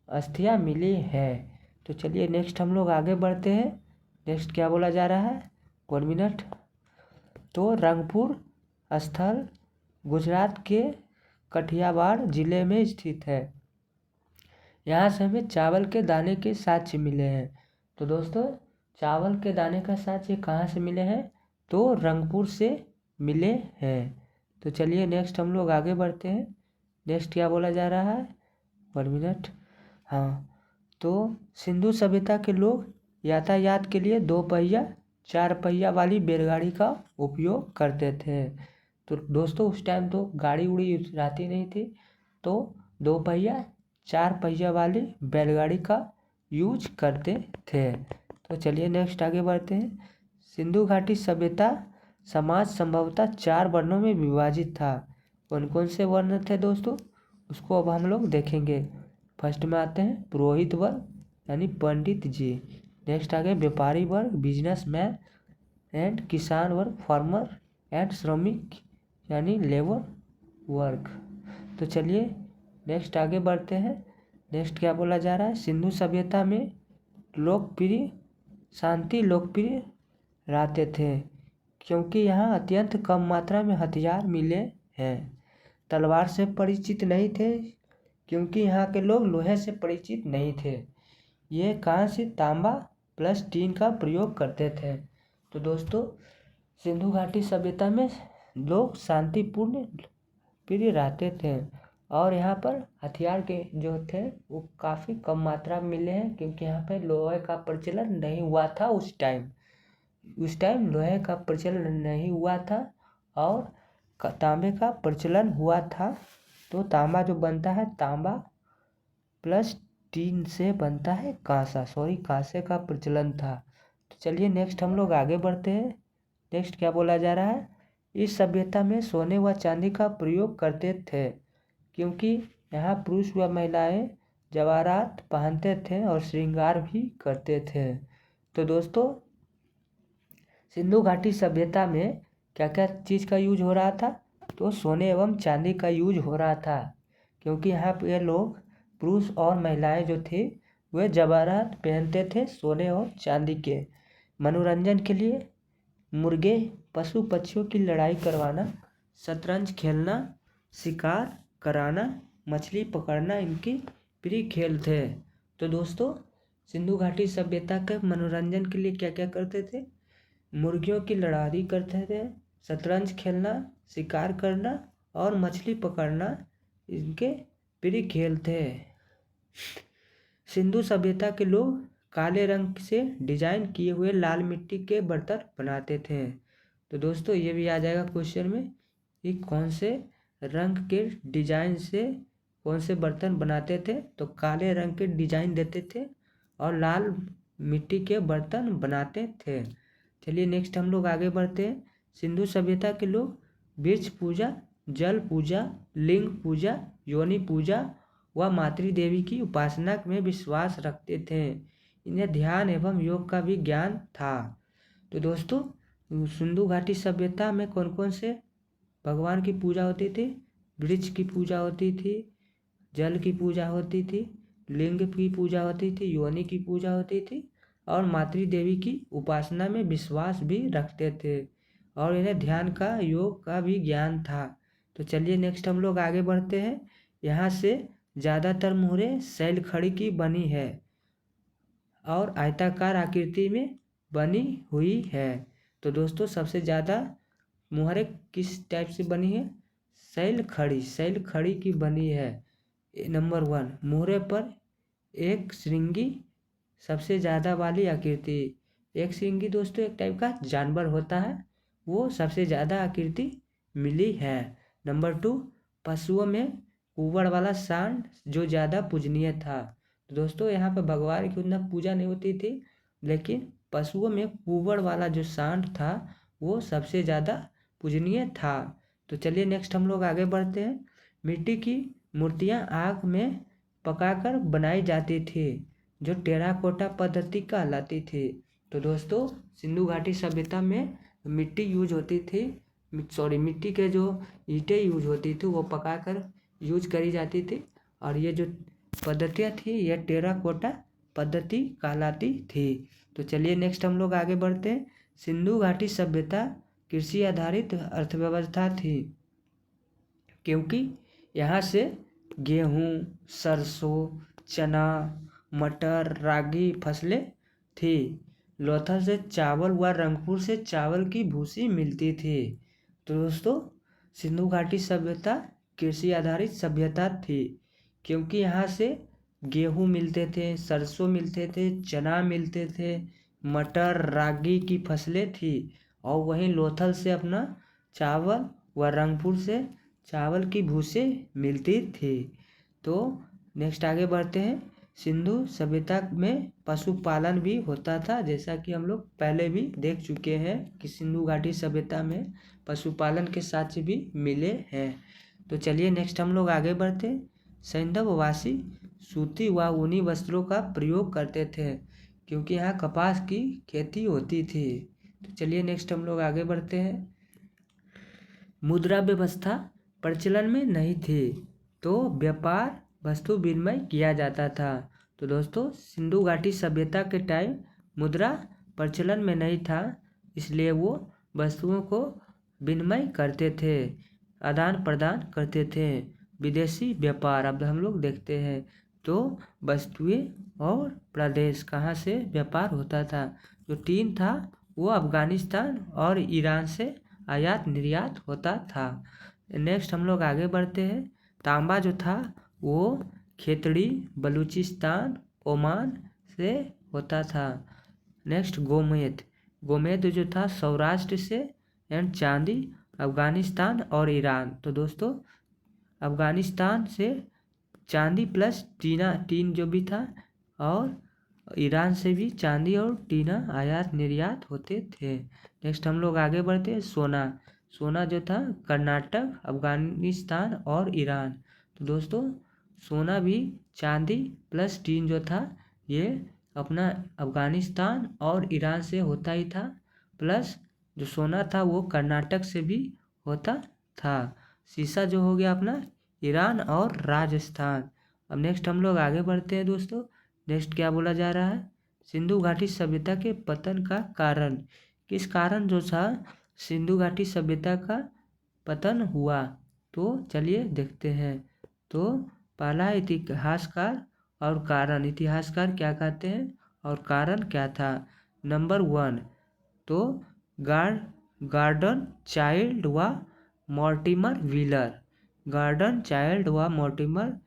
अस्थियाँ मिली है। तो चलिए नेक्स्ट हम लोग आगे बढ़ते हैं। नेक्स्ट क्या बोला जा रहा है? 1 मिनट। तो रंगपुर स्थल गुजरात के कठियावाड़ जिले में स्थित है। यहाँ से हमें चावल के दाने के साक्ष्य मिले हैं। तो दोस्तों चावल के दाने का साक्ष्य कहाँ से मिले हैं? तो रंगपुर से मिले हैं। तो चलिए नेक्स्ट हम लोग आगे बढ़ते हैं। नेक्स्ट क्या बोला जा रहा है? 1 मिनट। हाँ, तो सिंधु सभ्यता के लोग यातायात के लिए 2 पहिया 4 पहिया वाली बैलगाड़ी का उपयोग करते थे। तो दोस्तों उस टाइम तो गाड़ी उड़ी रहती नहीं थी, तो 2 पहिया 4 पहिया वाली बैलगाड़ी का यूज करते थे। तो चलिए नेक्स्ट आगे बढ़ते हैं। सिंधु घाटी सभ्यता समाज संभवतः 4 वर्णों में विभाजित था। कौन कौन से वर्ण थे दोस्तों? उसको अब हम लोग देखेंगे। फर्स्ट में आते हैं पुरोहित वर्ग यानी पंडित जी। नेक्स्ट आगे व्यापारी वर्ग बिजनेसमैन, एंड किसान वर्ग फार्मर, एंड श्रमिक यानी लेबर वर्ग। तो चलिए नेक्स्ट आगे बढ़ते हैं। नेक्स्ट क्या बोला जा रहा है? सिंधु सभ्यता में शांति लोकप्रिय रहते थे, क्योंकि यहाँ अत्यंत कम मात्रा में हथियार मिले हैं। तलवार से परिचित नहीं थे, क्योंकि यहाँ के लोग लोहे से परिचित नहीं थे। ये कांस्य तांबा प्लस टीन का प्रयोग करते थे। तो दोस्तों सिंधु घाटी सभ्यता में लोग शांतिपूर्ण प्रिय रहते थे। और यहाँ पर हथियार के जो थे वो काफ़ी कम मात्रा में मिले हैं, क्योंकि यहाँ पे लोहे का प्रचलन नहीं हुआ था उस टाइम लोहे का प्रचलन नहीं हुआ था और तांबे का प्रचलन हुआ था। तो तांबा जो बनता है, तांबा प्लस टीन से बनता है कांसे का प्रचलन था। तो चलिए नेक्स्ट हम लोग आगे बढ़ते हैं। नेक्स्ट क्या बोला जा रहा है, इस सभ्यता में सोने व चांदी का प्रयोग करते थे, क्योंकि यहाँ पुरुष व महिलाएं जवाहरात पहनते थे और श्रृंगार भी करते थे। तो दोस्तों सिंधु घाटी सभ्यता में क्या क्या चीज़ का यूज हो रहा था, तो सोने एवं चांदी का यूज हो रहा था, क्योंकि यहाँ पे लोग पुरुष और महिलाएं जो थे वे जवाहरात पहनते थे सोने और चांदी के। मनोरंजन के लिए मुर्गे पशु पक्षियों की लड़ाई करवाना, शतरंज खेलना, शिकार कराना, मछली पकड़ना इनकी प्रिय खेल थे। तो दोस्तों सिंधु घाटी सभ्यता के मनोरंजन के लिए क्या क्या करते थे, मुर्गियों की लड़ाई करते थे, शतरंज खेलना, शिकार करना और मछली पकड़ना इनके प्रिय खेल थे। सिंधु सभ्यता के लोग काले रंग से डिजाइन किए हुए लाल मिट्टी के बर्तन बनाते थे। तो दोस्तों ये भी आ जाएगा क्वेश्चन में कि कौन से रंग के डिजाइन से कौन से बर्तन बनाते थे, तो काले रंग के डिजाइन देते थे और लाल मिट्टी के बर्तन बनाते थे। चलिए नेक्स्ट हम लोग आगे बढ़ते हैं। सिंधु सभ्यता के लोग वृक्ष पूजा, जल पूजा, लिंग पूजा, योनि पूजा व मातृ देवी की उपासना में विश्वास रखते थे। इन्हें ध्यान एवं योग का भी ज्ञान था। तो दोस्तों सिंधु घाटी सभ्यता में कौन कौन से भगवान की पूजा होती थी, वृक्ष की पूजा होती थी, जल की पूजा होती थी, लिंग की पूजा होती थी, योनि की पूजा होती थी और मातृ देवी की उपासना में विश्वास भी रखते थे और इन्हें ध्यान का योग का भी ज्ञान था। तो चलिए नेक्स्ट हम लोग आगे बढ़ते हैं। यहाँ से ज़्यादातर मुहरें शैलखड़ी की बनी है और आयताकार आकृति में बनी हुई है। तो दोस्तों सबसे ज़्यादा मुहरें किस टाइप से बनी है, शैलखड़ी की बनी है। नंबर 1 मुहरे पर एक श्रृंगी सबसे ज़्यादा वाली आकृति। एक श्रृंगी दोस्तों एक टाइप का जानवर होता है, वो सबसे ज़्यादा आकृति मिली है। नंबर 2 पशुओं में कुंवर वाला सांड जो ज़्यादा पूजनीय था। तो दोस्तों यहाँ पे भगवान की उतना पूजा नहीं होती थी, लेकिन पशुओं में कुंवर वाला जो सांड था वो सबसे ज़्यादा पूजनीय था। तो चलिए नेक्स्ट हम लोग आगे बढ़ते हैं। मिट्टी की मूर्तियाँ आग में पकाकर बनाई जाती थी, जो टेराकोटा पद्धति कहलाती थी। तो दोस्तों सिंधु घाटी सभ्यता में मिट्टी यूज होती थी, मिट्टी के जो ईंटें यूज होती थी वो पकाकर यूज करी जाती थी और ये जो पद्धतियाँ थी ये टेराकोटा पद्धति कहलाती थी। तो चलिए नेक्स्ट हम लोग आगे बढ़ते हैं। सिंधु घाटी सभ्यता कृषि आधारित अर्थव्यवस्था थी, क्योंकि यहाँ से गेहूँ, सरसों, चना, मटर, रागी फसलें थी। लोथल से चावल व रंगपुर से चावल की भूसी मिलती थी। तो दोस्तों सिंधु घाटी सभ्यता कृषि आधारित सभ्यता थी, क्योंकि यहाँ से गेहूँ मिलते थे, सरसों मिलते थे, चना मिलते थे, मटर, रागी की फसलें थी और वहीं लोथल से अपना चावल व रंगपुर से चावल की भूसी मिलती थी। तो नेक्स्ट आगे बढ़ते हैं। सिंधु सभ्यता में पशुपालन भी होता था, जैसा कि हम लोग पहले भी देख चुके हैं कि सिंधु घाटी सभ्यता में पशुपालन के साक्ष्य भी मिले हैं। तो चलिए नेक्स्ट हम लोग आगे बढ़ते हैं। सैंधववासी सूती व ऊनी वस्त्रों का प्रयोग करते थे, क्योंकि यहाँ कपास की खेती होती थी। तो चलिए नेक्स्ट हम लोग आगे बढ़ते हैं। मुद्रा व्यवस्था प्रचलन में नहीं थी, तो व्यापार वस्तु विनिमय किया जाता था। तो दोस्तों सिंधु घाटी सभ्यता के टाइम मुद्रा प्रचलन में नहीं था, इसलिए वो वस्तुओं को विनिमय करते थे, आदान प्रदान करते थे। विदेशी व्यापार अब हम लोग देखते हैं, तो वस्तुएं और प्रदेश कहाँ से व्यापार होता था। जो टीन था वो अफगानिस्तान और ईरान से आयात निर्यात होता था। नेक्स्ट हम लोग आगे बढ़ते हैं। तांबा जो था वो खेतड़ी, बलूचिस्तान, ओमान से होता था। नेक्स्ट गोमेद जो था सौराष्ट्र से, एंड चांदी अफगानिस्तान और ईरान। तो दोस्तों अफगानिस्तान से चांदी प्लस टीन जो भी था, और ईरान से भी चांदी और टीना आयात निर्यात होते थे। नेक्स्ट हम लोग आगे बढ़ते हैं। सोना जो था कर्नाटक, अफगानिस्तान और ईरान। तो दोस्तों सोना भी चांदी प्लस टीन जो था ये अपना अफगानिस्तान और ईरान से होता ही था, प्लस जो सोना था वो कर्नाटक से भी होता था। शीशा जो हो गया अपना ईरान और राजस्थान। अब नेक्स्ट हम लोग आगे बढ़ते हैं दोस्तों। नेक्स्ट क्या बोला जा रहा है, सिंधु घाटी सभ्यता के पतन का कारण। किस कारण जो था सिंधु घाटी सभ्यता का पतन हुआ, तो चलिए देखते हैं। तो पहला इतिहासकार और कारण। इतिहासकार क्या कहते हैं और कारण क्या था। नंबर 1 तो गार्डन चाइल्ड व मॉर्टिमर व्हीलर। गार्डन चाइल्ड व मॉर्टिमर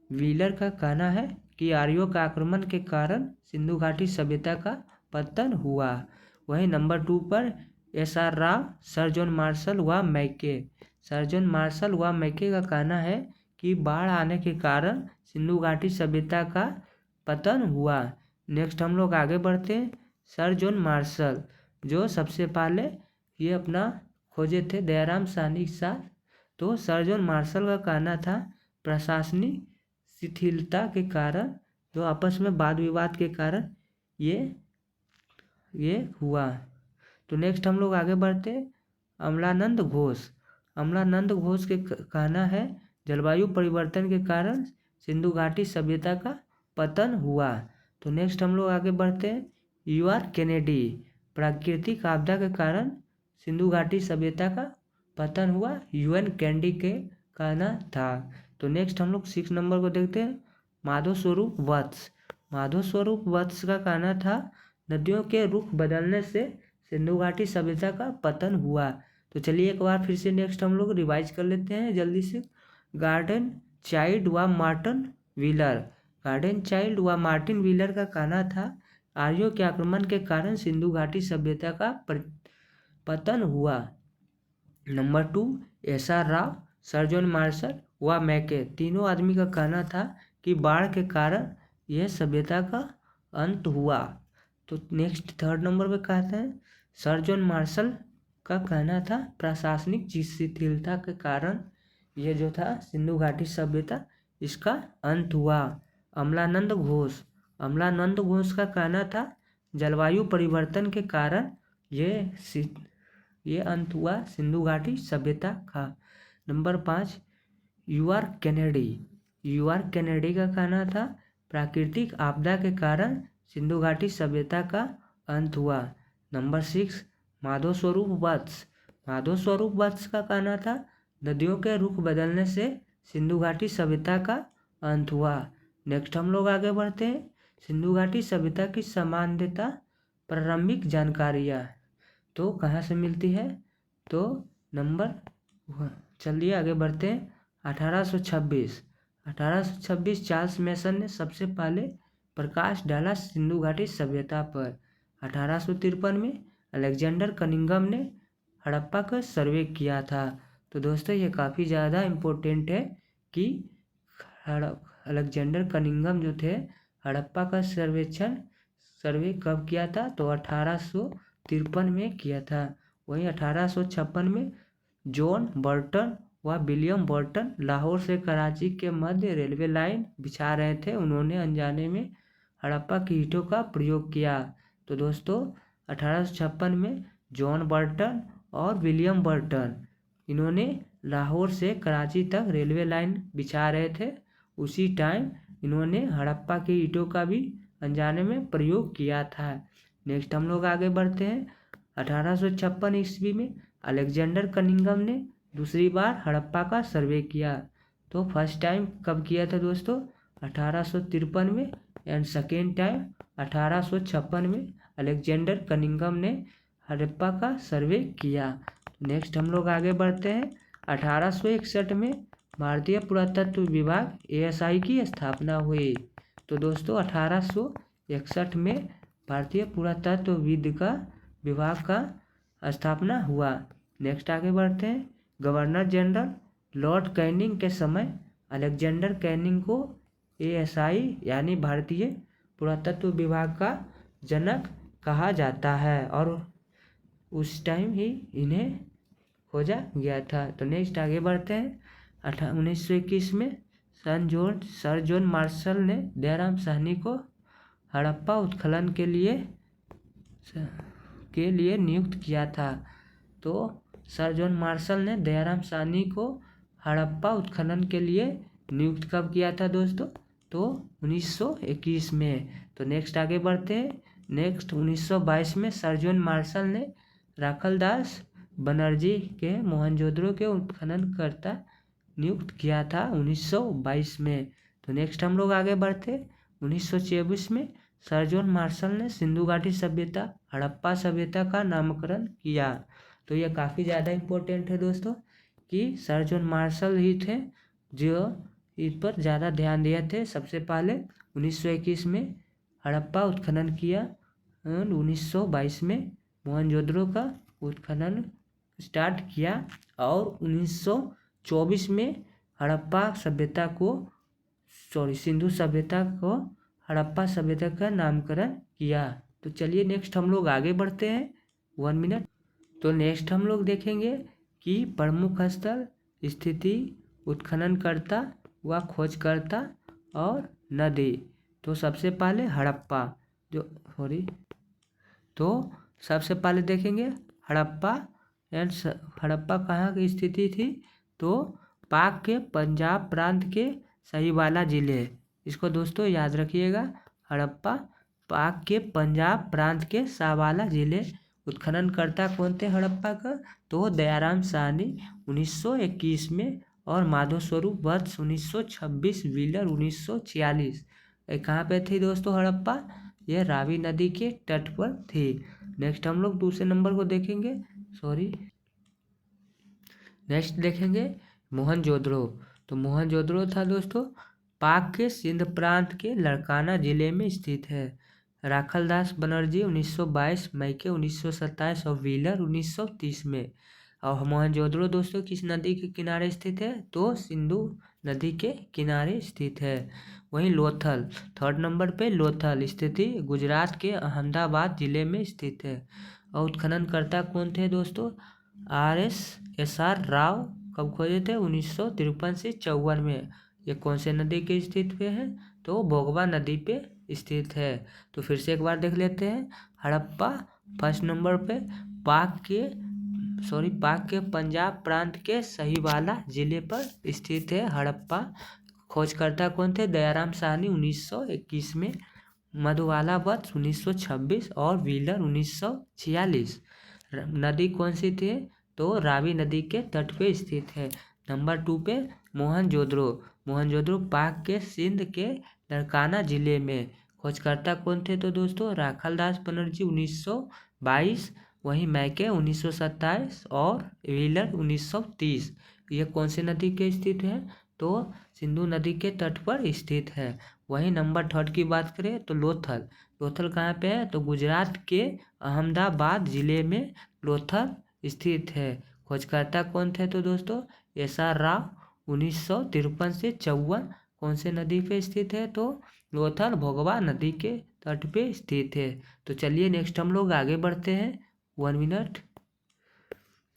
व्हीलर का कहना है कि आर्यों का आक्रमण के कारण सिंधु घाटी सभ्यता का पतन हुआ। वहीं नंबर 2 पर SR Rao, sir John Marshall व मैके। सर जॉन मार्शल व मैके का कहना है कि बाढ़ आने के कारण सिंधु घाटी सभ्यता का पतन हुआ। नेक्स्ट हम लोग आगे बढ़ते हैं। सर जॉन मार्शल जो सबसे पहले ये अपना खोजे थे दयाराम साहनी के साथ। तो सर जॉन मार्शल का कहना था प्रशासनिक शिथिलता के कारण, जो आपस में वाद विवाद के कारण ये हुआ। तो नेक्स्ट हम लोग आगे बढ़ते हैं। अमलानंद घोष के कहना है जलवायु परिवर्तन के कारण सिंधु घाटी सभ्यता का पतन हुआ। तो नेक्स्ट हम लोग आगे बढ़ते हैं। UR कैनेडी प्राकृतिक आपदा के कारण सिंधु घाटी सभ्यता का पतन हुआ। UN कैनेडी के कहना था। तो नेक्स्ट हम लोग 6 नंबर को देखते हैं। माधव स्वरूप वत्स का कहना था नदियों के रुख बदलने से सिंधु घाटी सभ्यता का पतन हुआ। तो चलिए एक बार फिर से नेक्स्ट हम लोग रिवाइज कर लेते हैं जल्दी से। गार्डन चाइल्ड व मार्टिन व्हीलर का कहना था आर्यों के आक्रमण के कारण सिंधु घाटी सभ्यता का पतन हुआ। Number 2 SR Rao, sir John Marshall व मैके, तीनों आदमी का कहना था कि बाढ़ के कारण यह सभ्यता का अंत हुआ। तो नेक्स्ट 3rd नंबर पे कहते हैं सर जॉन मार्शल का कहना था प्रशासनिक शिथिलता के कारण यह जो था सिंधु घाटी सभ्यता इसका अंत हुआ। अमलानंद घोष का कहना था जलवायु परिवर्तन के कारण ये अंत हुआ सिंधु घाटी सभ्यता का। नंबर 5 UR कैनेडी का कहना था प्राकृतिक आपदा के कारण सिंधु घाटी सभ्यता का अंत हुआ। नंबर 6 माधव स्वरूप वत्स का कहना था नदियों के रुख बदलने से सिंधु घाटी सभ्यता का अंत हुआ। नेक्स्ट हम लोग आगे बढ़ते हैं। सिंधु घाटी सभ्यता की सामान्यता प्रारंभिक जानकारियाँ तो कहाँ से मिलती है, तो नंबर चलिए आगे बढ़ते हैं। 1826 चार्ल्स मेसन ने सबसे पहले प्रकाश डाला सिंधु घाटी सभ्यता पर। 1853 में अलेक्जेंडर कनिंघम ने हड़प्पा का सर्वे किया था। तो दोस्तों ये काफ़ी ज़्यादा इम्पोर्टेंट है कि अलेक्जेंडर कनिंघम जो थे हड़प्पा का सर्वे कब किया था, तो 1853 में किया था। वहीं 1856 में जॉन बर्टन व विलियम बर्टन लाहौर से कराची के मध्य रेलवे लाइन बिछा रहे थे। उन्होंने अनजाने में हड़प्पा की ईंटों का प्रयोग किया। तो दोस्तों 1856 में जॉन बर्टन और विलियम बर्टन इन्होंने लाहौर से कराची तक रेलवे लाइन बिछा रहे थे। उसी टाइम इन्होंने हड़प्पा की ईंटों का भी अनजाने में प्रयोग किया था। नेक्स्ट हम लोग आगे बढ़ते हैं। 1856 ईस्वी में अलेक्जेंडर कनिंघम ने दूसरी बार हड़प्पा का सर्वे किया। तो फर्स्ट टाइम कब किया था दोस्तों, 1853 में, एंड सेकेंड टाइम 1856 में अलेक्जेंडर कनिंघम ने हड़प्पा का सर्वे किया। नेक्स्ट हम लोग आगे बढ़ते हैं। 1861 में भारतीय पुरातत्व विभाग ASI की स्थापना हुई। तो दोस्तों 1861 में भारतीय पुरातत्व विभाग का स्थापना हुआ। नेक्स्ट आगे बढ़ते हैं। गवर्नर जनरल लॉर्ड कैनिंग के समय अलेक्जेंडर कैनिंग को ASI यानी भारतीय पुरातत्व विभाग का जनक कहा जाता है और उस टाइम ही इन्हें खोजा गया था। तो नेक्स्ट आगे बढ़ते हैं। 1921 में सर जॉन मार्शल ने दयाराम साहनी को हड़प्पा उत्खनन के लिए नियुक्त किया था। तो सर जॉन मार्शल ने दयाराम साहनी को हड़प्पा उत्खनन के लिए नियुक्त कब किया था दोस्तों? तो 1921 में। तो नेक्स्ट आगे बढ़ते हैं। नेक्स्ट 1922 में सर जॉन मार्शल ने राखलदास बनर्जी के मोहनजोदड़ो के उत्खननकर्ता नियुक्त किया था 1922 में। तो नेक्स्ट हम लोग आगे बढ़ते 1924 में सर जॉन मार्शल ने सिंधु घाटी सभ्यता हड़प्पा सभ्यता का नामकरण किया। तो यह काफ़ी ज़्यादा इम्पोर्टेंट है दोस्तों कि सर जॉन मार्शल ही थे जो इस पर ज़्यादा ध्यान दिए थे। सबसे पहले 1921 में हड़प्पा उत्खनन किया और 1922 में मोहनजोदड़ो का उत्खनन स्टार्ट किया और 1924 में सिंधु सभ्यता को हड़प्पा सभ्यता का नामकरण किया। तो चलिए नेक्स्ट हम लोग आगे बढ़ते हैं 1 मिनट। तो नेक्स्ट हम लोग देखेंगे कि प्रमुख स्थल, स्थिति, उत्खननकर्ता व खोजकर्ता और नदी। तो सबसे पहले हड़प्पा तो सबसे पहले देखेंगे हड़प्पा हड़प्पा कहाँ की स्थिति थी? तो पाक के पंजाब प्रांत के सहीवाला जिले। इसको दोस्तों याद रखिएगा। हड़प्पा पाक के पंजाब प्रांत के सहीवाला जिले। उत्खननकर्ता कौन थे हड़प्पा का? तो दयाराम साहनी 1921 में और माधव स्वरूप वर्ष 1926, व्हीलर 1946। कहाँ पे थी दोस्तों हड़प्पा? यह रावी नदी के तट पर थी। नेक्स्ट हम लोग दूसरे नंबर को देखेंगे। नेक्स्ट देखेंगे मोहनजोदड़ो। तो मोहनजोदड़ो था दोस्तों पाक के सिंध प्रांत के लड़काना जिले में स्थित है। राखलदास बनर्जी 1922, मैके 1927 और व्हीलर 1930 में। और मोहनजोदड़ो दोस्तों किस नदी के किनारे स्थित है? तो सिंधु नदी के किनारे स्थित है। वहीं लोथल थर्ड नंबर पे लोथल स्थिति गुजरात के अहमदाबाद जिले में स्थित है। और उत्खननकर्ता कौन थे दोस्तों? RSR राव। कब खोजे थे? 1953 से 54 में। ये कौन से नदी के स्थित पे है? तो भोगवा नदी पे स्थित है। तो फिर से एक बार देख लेते हैं। हड़प्पा फर्स्ट नंबर पे पाक के पंजाब प्रांत के सहीवाला जिले पर स्थित है हड़प्पा। खोजकर्ता कौन थे? दयाराम साहनी 1921 में, मधुवाला वर्ष 1926 और व्हीलर 1946। नदी कौन सी थी? तो रावी नदी के तट पे स्थित है। नंबर 2 पे मोहनजोदड़ो पाक के सिंध के लड़काना जिले में। खोजकर्ता कौन थे? तो दोस्तों राखलदास बनर्जी 1922, वहीं मैके 1927 और व्हीलर 1930। ये कौन सी नदी के स्थित है? तो सिंधु नदी के तट पर स्थित है। वहीं नंबर 3 की बात करें तो लोथल कहाँ पे है? तो गुजरात के अहमदाबाद जिले में लोथल स्थित है। खोजकर्ता कौन थे? तो दोस्तों SR राव 1953 से 54। कौन से नदी पे स्थित है? तो लोथल भोगवा नदी के तट पे स्थित है। तो चलिए नेक्स्ट हम लोग आगे बढ़ते हैं 1 मिनट।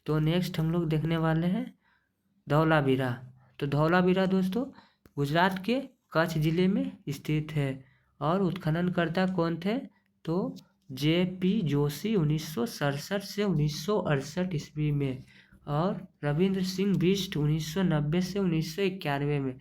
तो नेक्स्ट हम लोग देखने वाले हैं धौलावीरा। तो धौलावीरा दोस्तों गुजरात के कच्छ जिले में स्थित है। और उत्खननकर्ता कौन थे? तो JP जोशी 1967 से 1968 ईस्वी में और रविंद्र सिंह बिष्ट 1990 से 1991 में।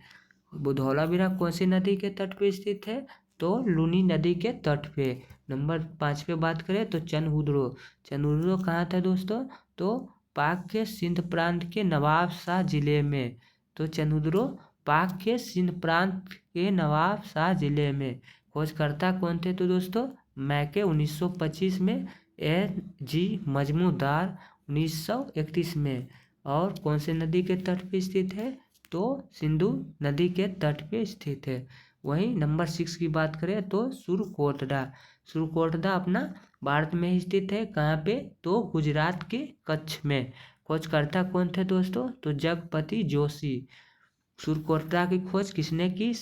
धौलावीरा कौन सी नदी के तट पे स्थित है? तो लूनी नदी के तट पे। नंबर 5 पे बात करें तो चनहुद्रो कहाँ था दोस्तों? तो पाक के सिंध प्रांत के नवाब शाह जिले में। तो चनहुद्रो पाक के सिंध प्रांत के नवाब शाह जिले में। खोजकर्ता कौन थे? तो दोस्तों मैके 1925 में, NG मजमूदार 1931 में। और कौन से नदी के तट पे स्थित है, तो सिंधु नदी के तट पे स्थित है। वहीं नंबर 6 की बात करें तो सुरकोटडा अपना भारत में ही स्थित है। कहाँ पे, तो गुजरात के कच्छ में। खोजकर्ता कौन थे दोस्तों, तो जगपति जोशी। सुरकोटडा की खोज किसने की,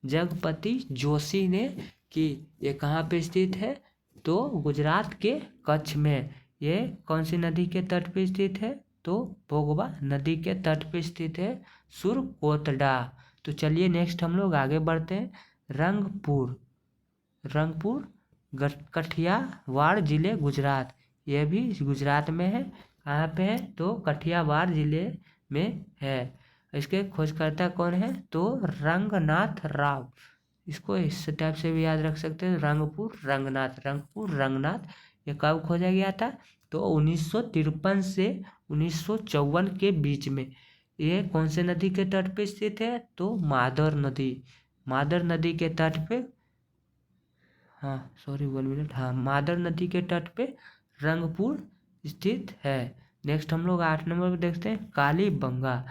जगपति जोशी ने की। ये कहाँ पे स्थित है, तो गुजरात के कच्छ में। ये कौन सी नदी के तट पे स्थित है, तो भोगवा नदी के तट पे स्थित है सुरकोटडा। तो चलिए नेक्स्ट हम लोग आगे बढ़ते हैं। रंगपुर कठियावाड़ जिले गुजरात। ये भी गुजरात में है। कहाँ पे है, तो कठियावाड़ जिले में है। इसके खोजकर्ता कौन है, तो रंगनाथ राव। इसको इस टाइप से भी याद रख सकते हैं, रंगपुर रंगनाथ। ये कब खोजा गया था, तो 1953 से 1954 के बीच में। ये कौन से नदी के तट पे स्थित है, तो मादर नदी के तट पे। मादर नदी के तट पे रंगपुर स्थित है। नेक्स्ट हम लोग 8 नंबर पे देखते हैं कालीबंगा।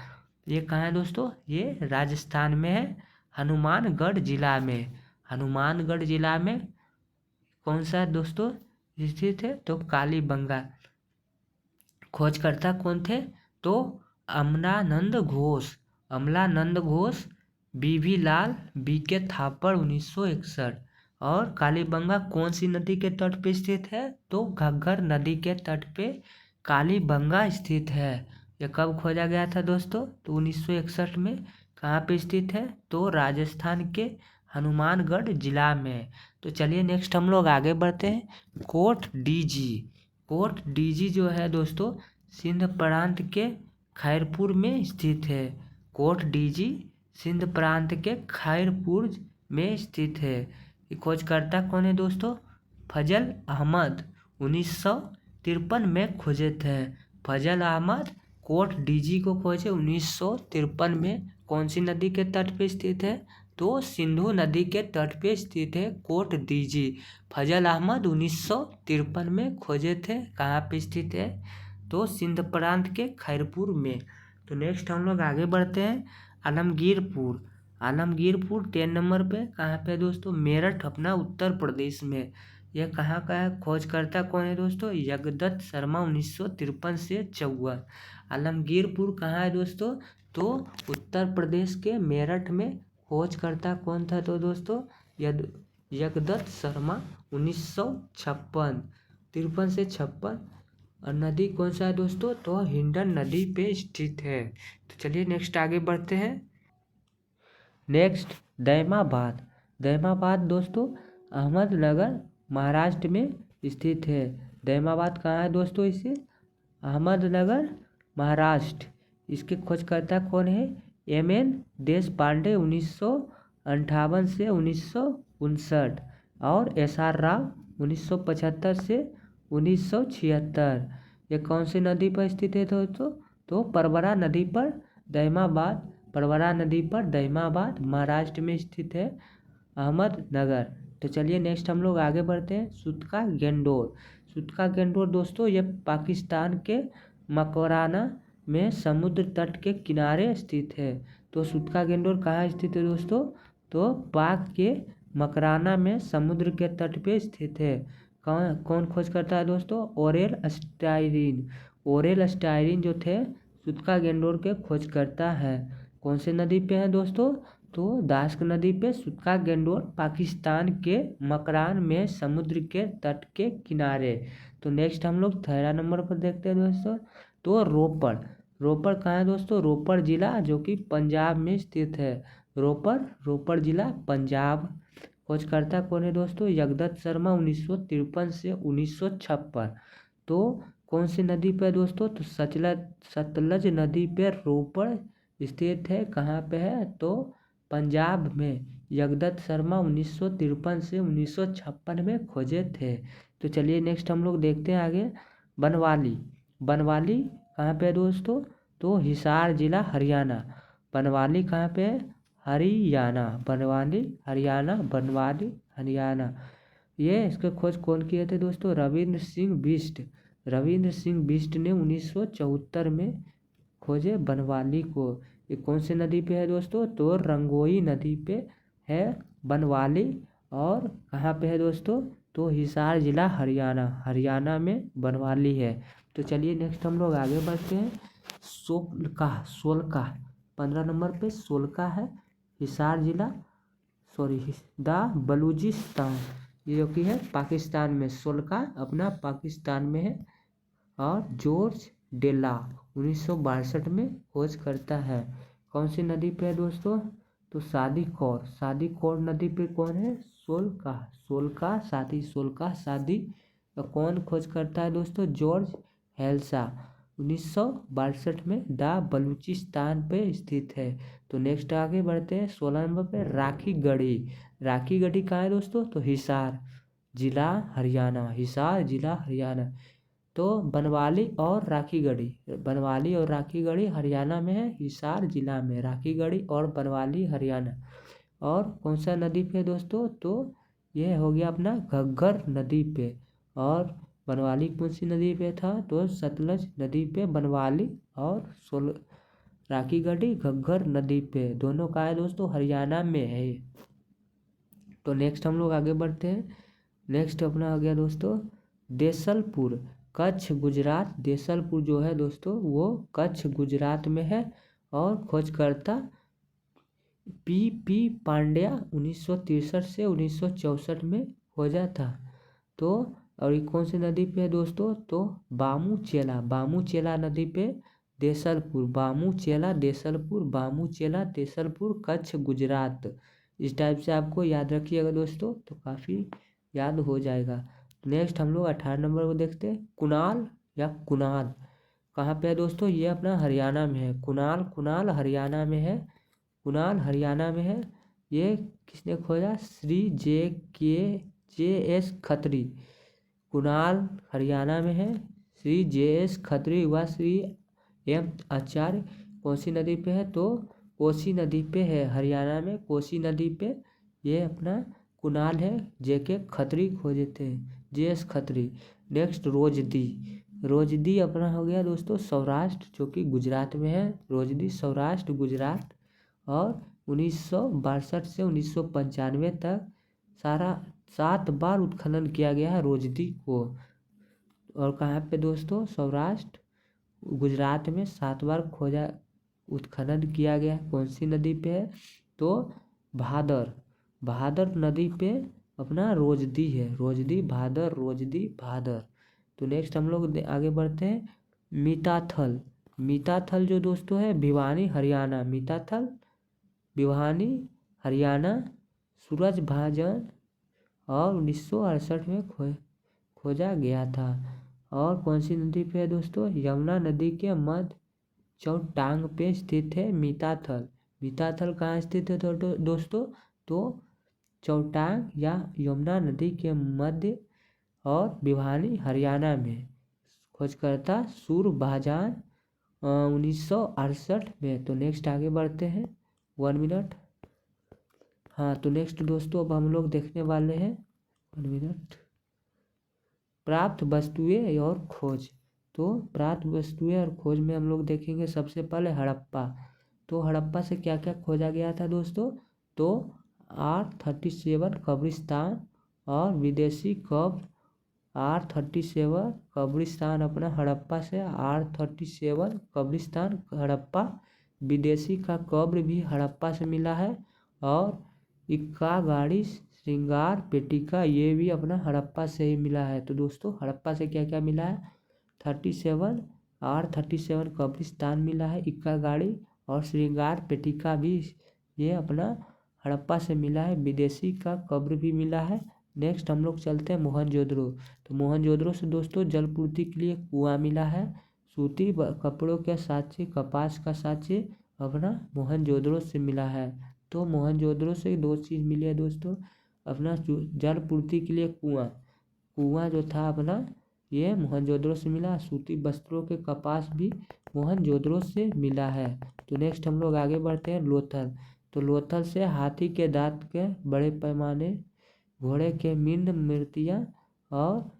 ये कहाँ है दोस्तों, ये राजस्थान में है, हनुमानगढ़ जिला में कौन सा है दोस्तों स्थित है, तो कालीबंगा। खोजकर्ता कौन थे, तो अमलानंद घोष, बीवी लाल, बीके थापड़ 1961। और कालीबंगा कौन सी नदी के तट पे स्थित है, तो घग्गर नदी के तट पे कालीबंगा स्थित है। यह कब खोजा गया था दोस्तों, तो 1961 में। कहाँ पे स्थित है, तो राजस्थान के हनुमानगढ़ जिला में। तो चलिए नेक्स्ट हम लोग आगे बढ़ते हैं। कोट डीजी जो है दोस्तों सिंध प्रांत के खैरपुर में स्थित है। कोट डीजी सिंध प्रांत के खैरपुर में स्थित है। खोजकर्ता कौन है दोस्तों, फजल अहमद 1953 में खोजे थे। फजल अहमद कोट डीजी को खोजे 1953 में। कौन सी नदी के तट पे स्थित है, तो सिंधु नदी के तट पे स्थित है कोट डीजी। फजल अहमद 1953 में खोजे थे। कहाँ पे स्थित है, तो सिंध प्रांत के खैरपुर में। तो नेक्स्ट हम लोग आगे बढ़ते हैं। आलमगीरपुर 10 नंबर पे। कहाँ पे दोस्तों, मेरठ अपना उत्तर प्रदेश में। यह कहाँ का है, खोजकर्ता कौन है दोस्तों, जगदत्त शर्मा 1953 से 54। आलमगीरपुर कहाँ है दोस्तों, तो उत्तर प्रदेश के मेरठ में। खोजकर्ता कौन था, तो दोस्तों जगदत्त शर्मा 1953 से 56। और नदी कौन सा है दोस्तों, तो हिंडन नदी पे स्थित है। तो चलिए नेक्स्ट आगे बढ़ते हैं। नेक्स्ट दैमाबाद दोस्तों अहमदनगर महाराष्ट्र में स्थित है। दैमाबाद कहाँ है दोस्तों, इसे अहमदनगर महाराष्ट्र। इसके खोजकर्ता कौन है, MN देशपांडे 1958 से 1959। और SR राव 1975 से 1976। ये कौन सी नदी पर स्थित है दोस्तों, तो परवरा नदी पर दैमाबाद महाराष्ट्र में स्थित है अहमदनगर। तो चलिए नेक्स्ट हम लोग आगे बढ़ते हैं। सूतका गेंडोर दोस्तों ये पाकिस्तान के मकराना में समुद्र तट के किनारे स्थित है। तो सूतका गेंडोर कहाँ स्थित है दोस्तों, तो पाक के मकराना में समुद्र के तट पे स्थित है। कौन खोज करता है दोस्तों, ओरेल स्टायरिन जो थे सूतका गेंडोर के खोज करता है। कौन से नदी पे है दोस्तों, तो दास्क नदी पे सूतका गेंडोर पाकिस्तान के मकरान में समुद्र के तट के किनारे। तो नेक्स्ट हम लोग 13 नंबर पर देखते हैं दोस्तों, तो रोपड़ कहाँ है दोस्तों, रोपड़ जिला जो कि पंजाब में स्थित है। रोपड़ जिला पंजाब। खोजकर्ता कौन है दोस्तों, जगदत्त शर्मा 1953 से 1956। तो कौन सी नदी पे दोस्तों, तो सतलज नदी पे रोपड़ स्थित है। कहाँ पे है, तो पंजाब में। जगदत्त शर्मा 1953 से 1956 में खोजे थे। तो चलिए नेक्स्ट हम लोग देखते हैं आगे। बनवाली कहाँ पे है दोस्तों, तो हिसार जिला हरियाणा। बनवाली कहाँ पे है, हरियाणा। बनवाली हरियाणा। ये इसके खोज कौन किए थे दोस्तों, रविंद्र सिंह बिष्ट रविंद्र सिंह बिष्ट ने 1974 में खोजे बनवाली को। ये कौन सी नदी पे है दोस्तों? तो रंगोई नदी पे है बनवाली। और कहाँ पे है दोस्तों? तो हिसार जिला हरियाणा में बनवाली है। तो चलिए नेक्स्ट हम लोग आगे बढ़ते हैं। सोलका 15 नंबर पे सोलका है, हिसार जिला, द बलूचिस्तान, ये जो कि है पाकिस्तान में। सोलका अपना पाकिस्तान में है। और जॉर्ज डेला 1962 में खोज करता है। कौन सी नदी पे है दोस्तों? तो सादी कौर नदी पे कौन है? सोलका सादी तो कौन खोज करता है दोस्तों? जॉर्ज हेल्सा 1962 में द बलूचिस्तान पे स्थित है। तो नेक्स्ट आगे बढ़ते हैं 16 नंबर पे राखी गढ़ी कहाँ है दोस्तों? तो हिसार जिला हरियाणा। तो बनवाली और राखी गढ़ी हरियाणा में है, हिसार जिला में। राखी गढ़ी और बनवाली हरियाणा। और कौन सा नदी पे दोस्तों? तो ये हो गया अपना घग्गर नदी पे। और बनवाली कौन सी नदी पे था? तो सतलज नदी पे बनवाली। और राखी गढ़ी घग्गर नदी पे, दोनों का है दोस्तों हरियाणा में है। तो नेक्स्ट हम लोग आगे बढ़ते हैं। नेक्स्ट अपना आ गया दोस्तों देसलपुर, कच्छ गुजरात। देसलपुर जो है दोस्तों वो कच्छ गुजरात में है। और खोजकर्ता पी पांड्या 1963 से 1964 में खोजा था। तो और ये कौन सी नदी पे है दोस्तों? तो बामूचेला नदी पे देसलपुर, देसलपुर कच्छ गुजरात। इस टाइप से आपको याद रखिएगा दोस्तों, तो काफ़ी याद हो जाएगा। नेक्स्ट हम लोग 18 नंबर को देखते हैं कुणाल कहाँ पे है दोस्तों? ये अपना हरियाणा में है। कुणाल हरियाणा में है। ये किसने खोजा? Shri J S Khatri. कुणाल हरियाणा में है, श्री जे एस खत्री व श्री एम आचार्य। कौन सी नदी पे है? तो कोसी नदी पे है, हरियाणा में कोसी नदी पे ये अपना कुणाल है। जेके खत्री खोजे थे, जे.एस. खत्री। नेक्स्ट रोजदी अपना हो गया दोस्तों सौराष्ट्र, जो कि गुजरात में है। रोजदी सौराष्ट्र गुजरात। और 1962 से 1995 तक 7 बार उत्खनन किया गया है रोजदी को। और कहाँ पे दोस्तों? सौराष्ट्र गुजरात में 7 बार उत्खनन किया गया है। कौन सी नदी पे है? तो भादर नदी पे अपना रोजदी है। रोजदी भादर। तो नेक्स्ट हम लोग आगे बढ़ते हैं मीताथल जो दोस्तों है भिवानी हरियाणा। भिवानी हरियाणा, सूरज भाजन और 1968 में खोजा गया था। और कौन सी नदी पे है दोस्तों? यमुना नदी के मध्य चौटांग पे स्थित है मीताथल कहाँ स्थित है दोस्तों? तो चौटांग या यमुना नदी के मध्य और भिवानी हरियाणा में। खोजकर्ता सूरभाजान 1968 में। तो नेक्स्ट आगे बढ़ते हैं 1 मिनट। हाँ तो नेक्स्ट दोस्तों अब हम लोग देखने वाले हैं 1 मिनट प्राप्त वस्तुएं और खोज। तो प्राप्त वस्तुएं और खोज में हम लोग देखेंगे सबसे पहले हड़प्पा। तो हड़प्पा से क्या क्या खोजा गया था दोस्तों? तो R37 कब्रिस्तान और विदेशी कब्र। R37 कब्रिस्तान अपना हड़प्पा से R37 कब्रिस्तान हड़प्पा। विदेशी का कब्र भी हड़प्पा से मिला है। और इक्का गाड़ी श्रृंगार पेटिका ये भी अपना हड़प्पा से ही मिला है। तो दोस्तों हड़प्पा से क्या क्या मिला है? R37 कब्रिस्तान मिला है, इक्का गाड़ी और श्रृंगार पेटिका भी ये अपना हड़प्पा से मिला है। विदेशी का कब्र भी मिला है। नेक्स्ट हम लोग चलते हैं मोहनजोदड़ो। तो मोहनजोदड़ो से दोस्तों जल पूर्ति के लिए कुआं मिला है। सूती कपड़ों के साँचे, कपास का साँचे अपना मोहनजोदड़ो से मिला है। तो मोहनजोदड़ो से 2 चीज़ मिली है दोस्तों, अपना जल पूर्ति के लिए कुआं जो था अपना ये मोहनजोदड़ो से मिला। सूती वस्त्रों के कपास भी मोहनजोदड़ो से मिला है। तो नेक्स्ट हम लोग आगे बढ़ते हैं लोथल। तो लोथल से हाथी के दांत के बड़े पैमाने, घोड़े के मिंड मूर्तियाँ और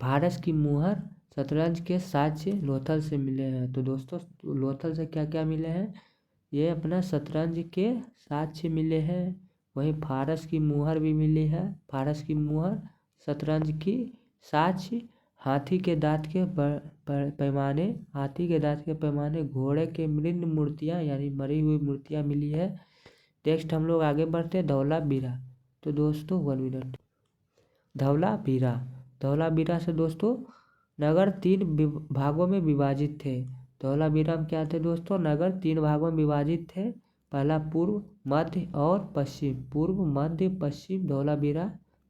फारस की मुहर शतरंज के साक्ष्य लोथल से मिले हैं। तो दोस्तों लोथल से क्या क्या मिले हैं, ये अपना शतरंज के साक्ष्य मिले हैं। वहीं फारस की मुहर भी मिली है। फारस की मुहर शतरंज की साक्ष्य, हाथी के दांत के पैमाने, हाथी के दांत के पैमाने, घोड़े के मृद मूर्तियाँ यानी मरी हुई मूर्तियाँ मिली है। नेक्स्ट हम लोग आगे बढ़ते हैं धौलावीरा। तो दोस्तों 1 मिनट। धौलावीरा, धौलावीरा से दोस्तों नगर 3 भागों में विभाजित थे। धौलावीरा में क्या थे दोस्तों, नगर 3 भागों में विभाजित थे। पहला पूर्व, मध्य और पश्चिम। पूर्व, मध्य, पश्चिम धौलावीरा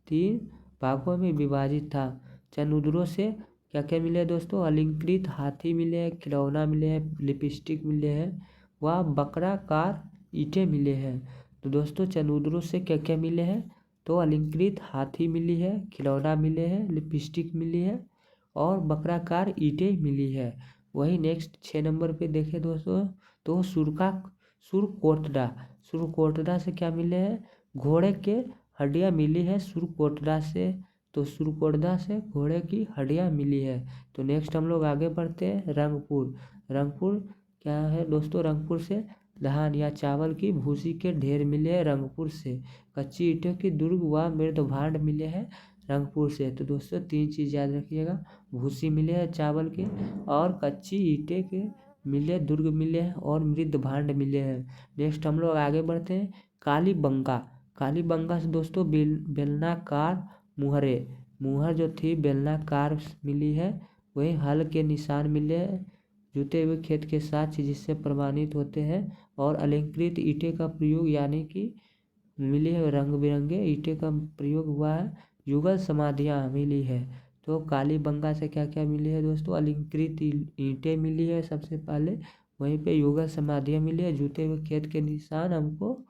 3 भागों में विभाजित था। चंद्रों से क्या क्या मिले दोस्तों, अलंकृत हाथी मिले हैं, खिलौना मिले हैं, लिपस्टिक मिले हैं, वह बकराकार ईंटें मिले हैं। तो दोस्तों चंद्रों से क्या क्या मिले हैं, तो अलंकृत हाथी मिली है, खिलौना मिले हैं, लिपस्टिक मिली है और बकराकार ईंटें मिली है। वही नेक्स्ट 6 नंबर पे देखें दोस्तों, तो सुरकोटड़ा, सुरकोटड़ा से क्या मिले हैं, घोड़े के हड्डियाँ मिली है सुरकोटड़ा से। तो सुरकोटड़ा से घोड़े की हड्डियाँ मिली है। तो नेक्स्ट हम लोग आगे बढ़ते हैं रंगपुर। रंगपुर क्या है दोस्तों, रंगपुर से धान या चावल की भूसी के ढेर मिले हैं रंगपुर से। कच्ची ईंटों की दुर्ग व मृद भांड मिले हैं रंगपुर से। तो दोस्तों 3 चीज़ याद रखिएगा, भूसी मिले हैं चावल के और कच्ची ईंटें के मिले, दुर्ग मिले हैं और मृद भांड मिले हैं। नेक्स्ट हम लोग आगे बढ़ते हैं कालीबंगा। कालीबंगा से दोस्तों बेलनाकार मुहरे, मुहर जो थी बेलनाकार मिली है। वहीं हल के निशान मिले हैं, जुते हुए खेत के साथ जिससे प्रमाणित होते हैं। और अलंकृत ईंटें का प्रयोग यानी कि मिली है, रंग बिरंगे ईंटें का प्रयोग हुआ है। युगल समाधियाँ मिली है। तो कालीबंगा से क्या क्या मिली है दोस्तों, अलंकृत ईंटें मिली है सबसे पहले, वहीं पे युगल समाधियाँ मिली है, जूते हुए खेत के निशान हमको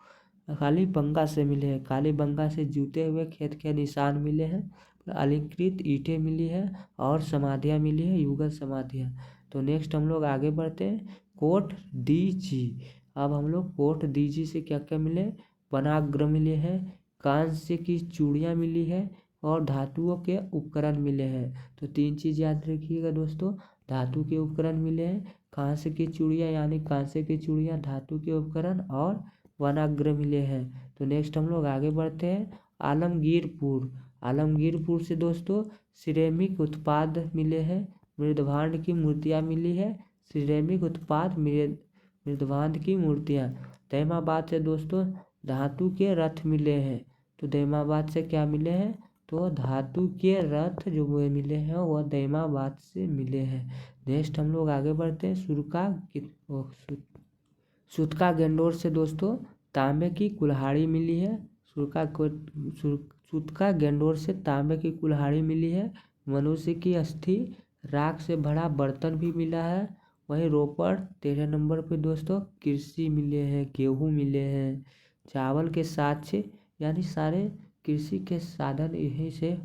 कालीबंगा से मिले हैं। कालीबंगा से जूते हुए खेत के निशान मिले हैं, अलंकृत ईंटें मिली है और समाधियाँ मिली है, युगल समाधियाँ। तो नेक्स्ट हम लोग आगे बढ़ते हैं कोट डीजी। अब हम लोग कोट डीजी से क्या क्या मिले, वनाग्र मिले हैं, कांस्य की चूड़ियाँ मिली है और धातुओं के उपकरण मिले हैं। तो 3 चीज़ याद रखिएगा दोस्तों, धातु के उपकरण मिले हैं, कांस्य की चूड़ियाँ यानी कांस्य की चूड़ियाँ, धातु के उपकरण और वनाग्र मिले हैं। तो नेक्स्ट हम लोग आगे बढ़ते हैं आलमगीरपुर। आलमगीरपुर से दोस्तों सिरेमिक उत्पाद मिले हैं, मृदभांड की मूर्तियाँ मिली है, सिरेमिक उत्पाद मृदभांड की मूर्तियाँ। तैमाबाद से दोस्तों धातु के रथ मिले हैं। तो दैमाबाद से क्या मिले हैं, तो धातु के रथ जो मिले हैं वह दैमाबाद से मिले हैं। नेक्स्ट हम लोग आगे बढ़ते हैं सुतका गेंडोर से दोस्तों तांबे की कुल्हाड़ी मिली है। सुतका गेंडोर से तांबे की कुल्हाड़ी मिली है। मनुष्य की अस्थि राख से भरा बर्तन भी मिला है। वहीं रोपड़ 13 नंबर पे दोस्तों कृषि मिले हैं, गेहूँ मिले हैं, चावल के साक्ष्य यानी सारे कृषि के साधन यहीं से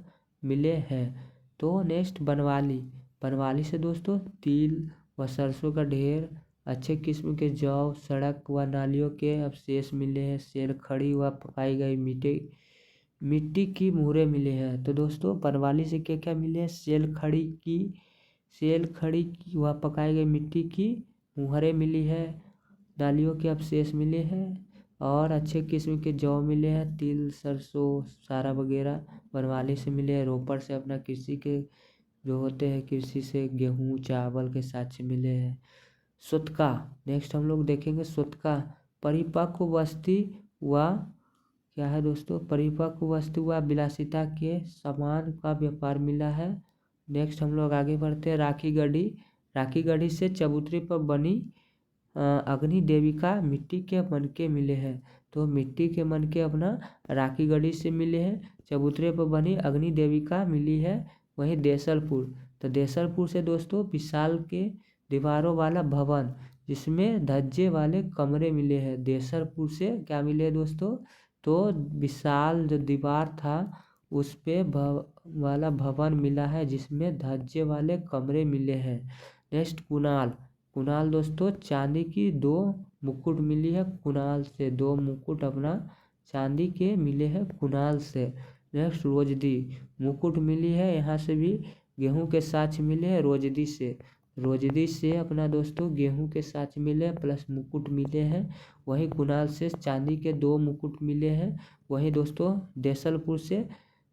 मिले हैं। तो नेक्स्ट बनवाली। बनवाली से दोस्तों तिल व सरसों का ढेर, अच्छे किस्म के जौ, सड़क व नालियों के अवशेष मिले हैं, सेल खड़ी व पकाई गई मिट्टी की मुहरें मिले हैं। तो दोस्तों बनवाली से क्या क्या मिले हैं, सेल खड़ी की व पकाई गई मिट्टी की मुहरें मिली है, नालियों के अवशेष मिले हैं और अच्छे किस्म के जौ मिले हैं, तिल सरसों सारा वगैरह बनवाली से मिले हैं। रोपड़ से अपना कृषि के जो होते हैं, कृषि से गेहूँ चावल के साक्ष्य मिले हैं। सुतका, नेक्स्ट हम लोग देखेंगे सुतका परिपक्व वस्ती व क्या है दोस्तों, परिपक्व वस्तु व विलासिता के सामान का व्यापार मिला है। नेक्स्ट हम लोग आगे बढ़ते हैं राखी गढ़ी। राखी गढ़ी से चबूतरे पर बनी अग्नि देवी का मिट्टी के मनके मिले हैं। तो मिट्टी के मनके अपना राखी गढ़ी से मिले हैं, चबूतरे पर बनी अग्नि देवी का मिली है। वहीं देसलपुर, तो देसलपुर से दोस्तों विशाल के दीवारों वाला भवन जिसमें धज्जे वाले कमरे मिले हैं। देसलपुर से क्या मिले दोस्तों, तो विशाल जो दीवार था उस पे वाला भवन मिला है जिसमें धज्जे वाले कमरे मिले हैं। नेक्स्ट कुणाल दोस्तों चांदी की 2 मुकुट मिली है, कुणाल से 2 मुकुट अपना चांदी के मिले हैं कुणाल से। नेक्स्ट रोजदी मुकुट मिली है, यहाँ से भी गेहूं के साथ मिले हैं रोजदी से अपना दोस्तों गेहूं के साथ मिले प्लस मुकुट मिले हैं। वहीं कुणाल से चांदी के 2 मुकुट मिले हैं। वहीं दोस्तों देसलपुर से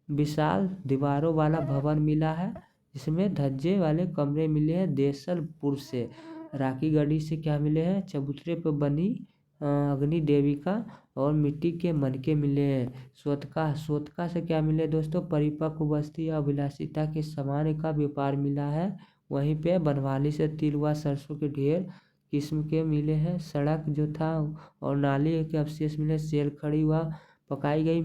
विशाल दीवारों वाला भवन मिला है, जिसमें धज्जे वाले कमरे मिले हैं। देसलपुर से राखीगढ़ी से क्या मिले हैं, चबूतरे पर बनी अग्नि देविका और मिट्टी के मनके मिले हैं। सोतका से क्या मिले दोस्तों, परिपक्व बस्ती या विलासिता के सामान का व्यापार मिला है। वहीं पे बनवाली से तिल व सरसों के ढेर किस्म के मिले हैं। सड़क जो था और नाली के अवशेष मिले। सेल खड़ी व पकाई गई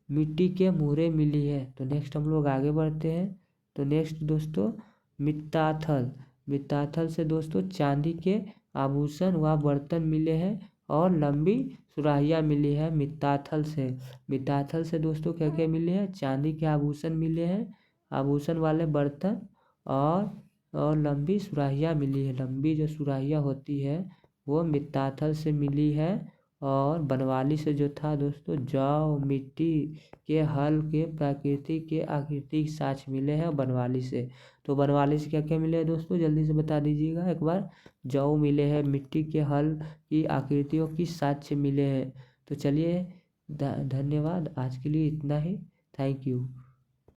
मिट्टी के मुहरे मिली है। तो नेक्स्ट हम लोग आगे बढ़ते हैं। तो नेक्स्ट दोस्तों मित्ताथल से दोस्तों चांदी के आभूषण व बर्तन मिले हैं और लंबी सुराहियाँ मिली है। मित्ताथल से दोस्तों क्या क्या मिले हैं, चांदी के आभूषण मिले हैं, आभूषण वाले बर्तन और लंबी सुराहियाँ मिली है। लंबी जो सुराहियाँ होती है वो मित्ताथल से मिली है। और बनवाली से जो था दोस्तों जौ मिट्टी के हल के प्राकृतिक के आकृतिक साक्ष्य मिले हैं बनवाली से। तो बनवाली से क्या क्या मिले हैं दोस्तों, जल्दी से बता दीजिएगा एक बार। जौ मिले हैं, मिट्टी के हल की आकृतियों की साक्ष्य मिले हैं। तो चलिए धन्यवाद, आज के लिए इतना ही। Thank you.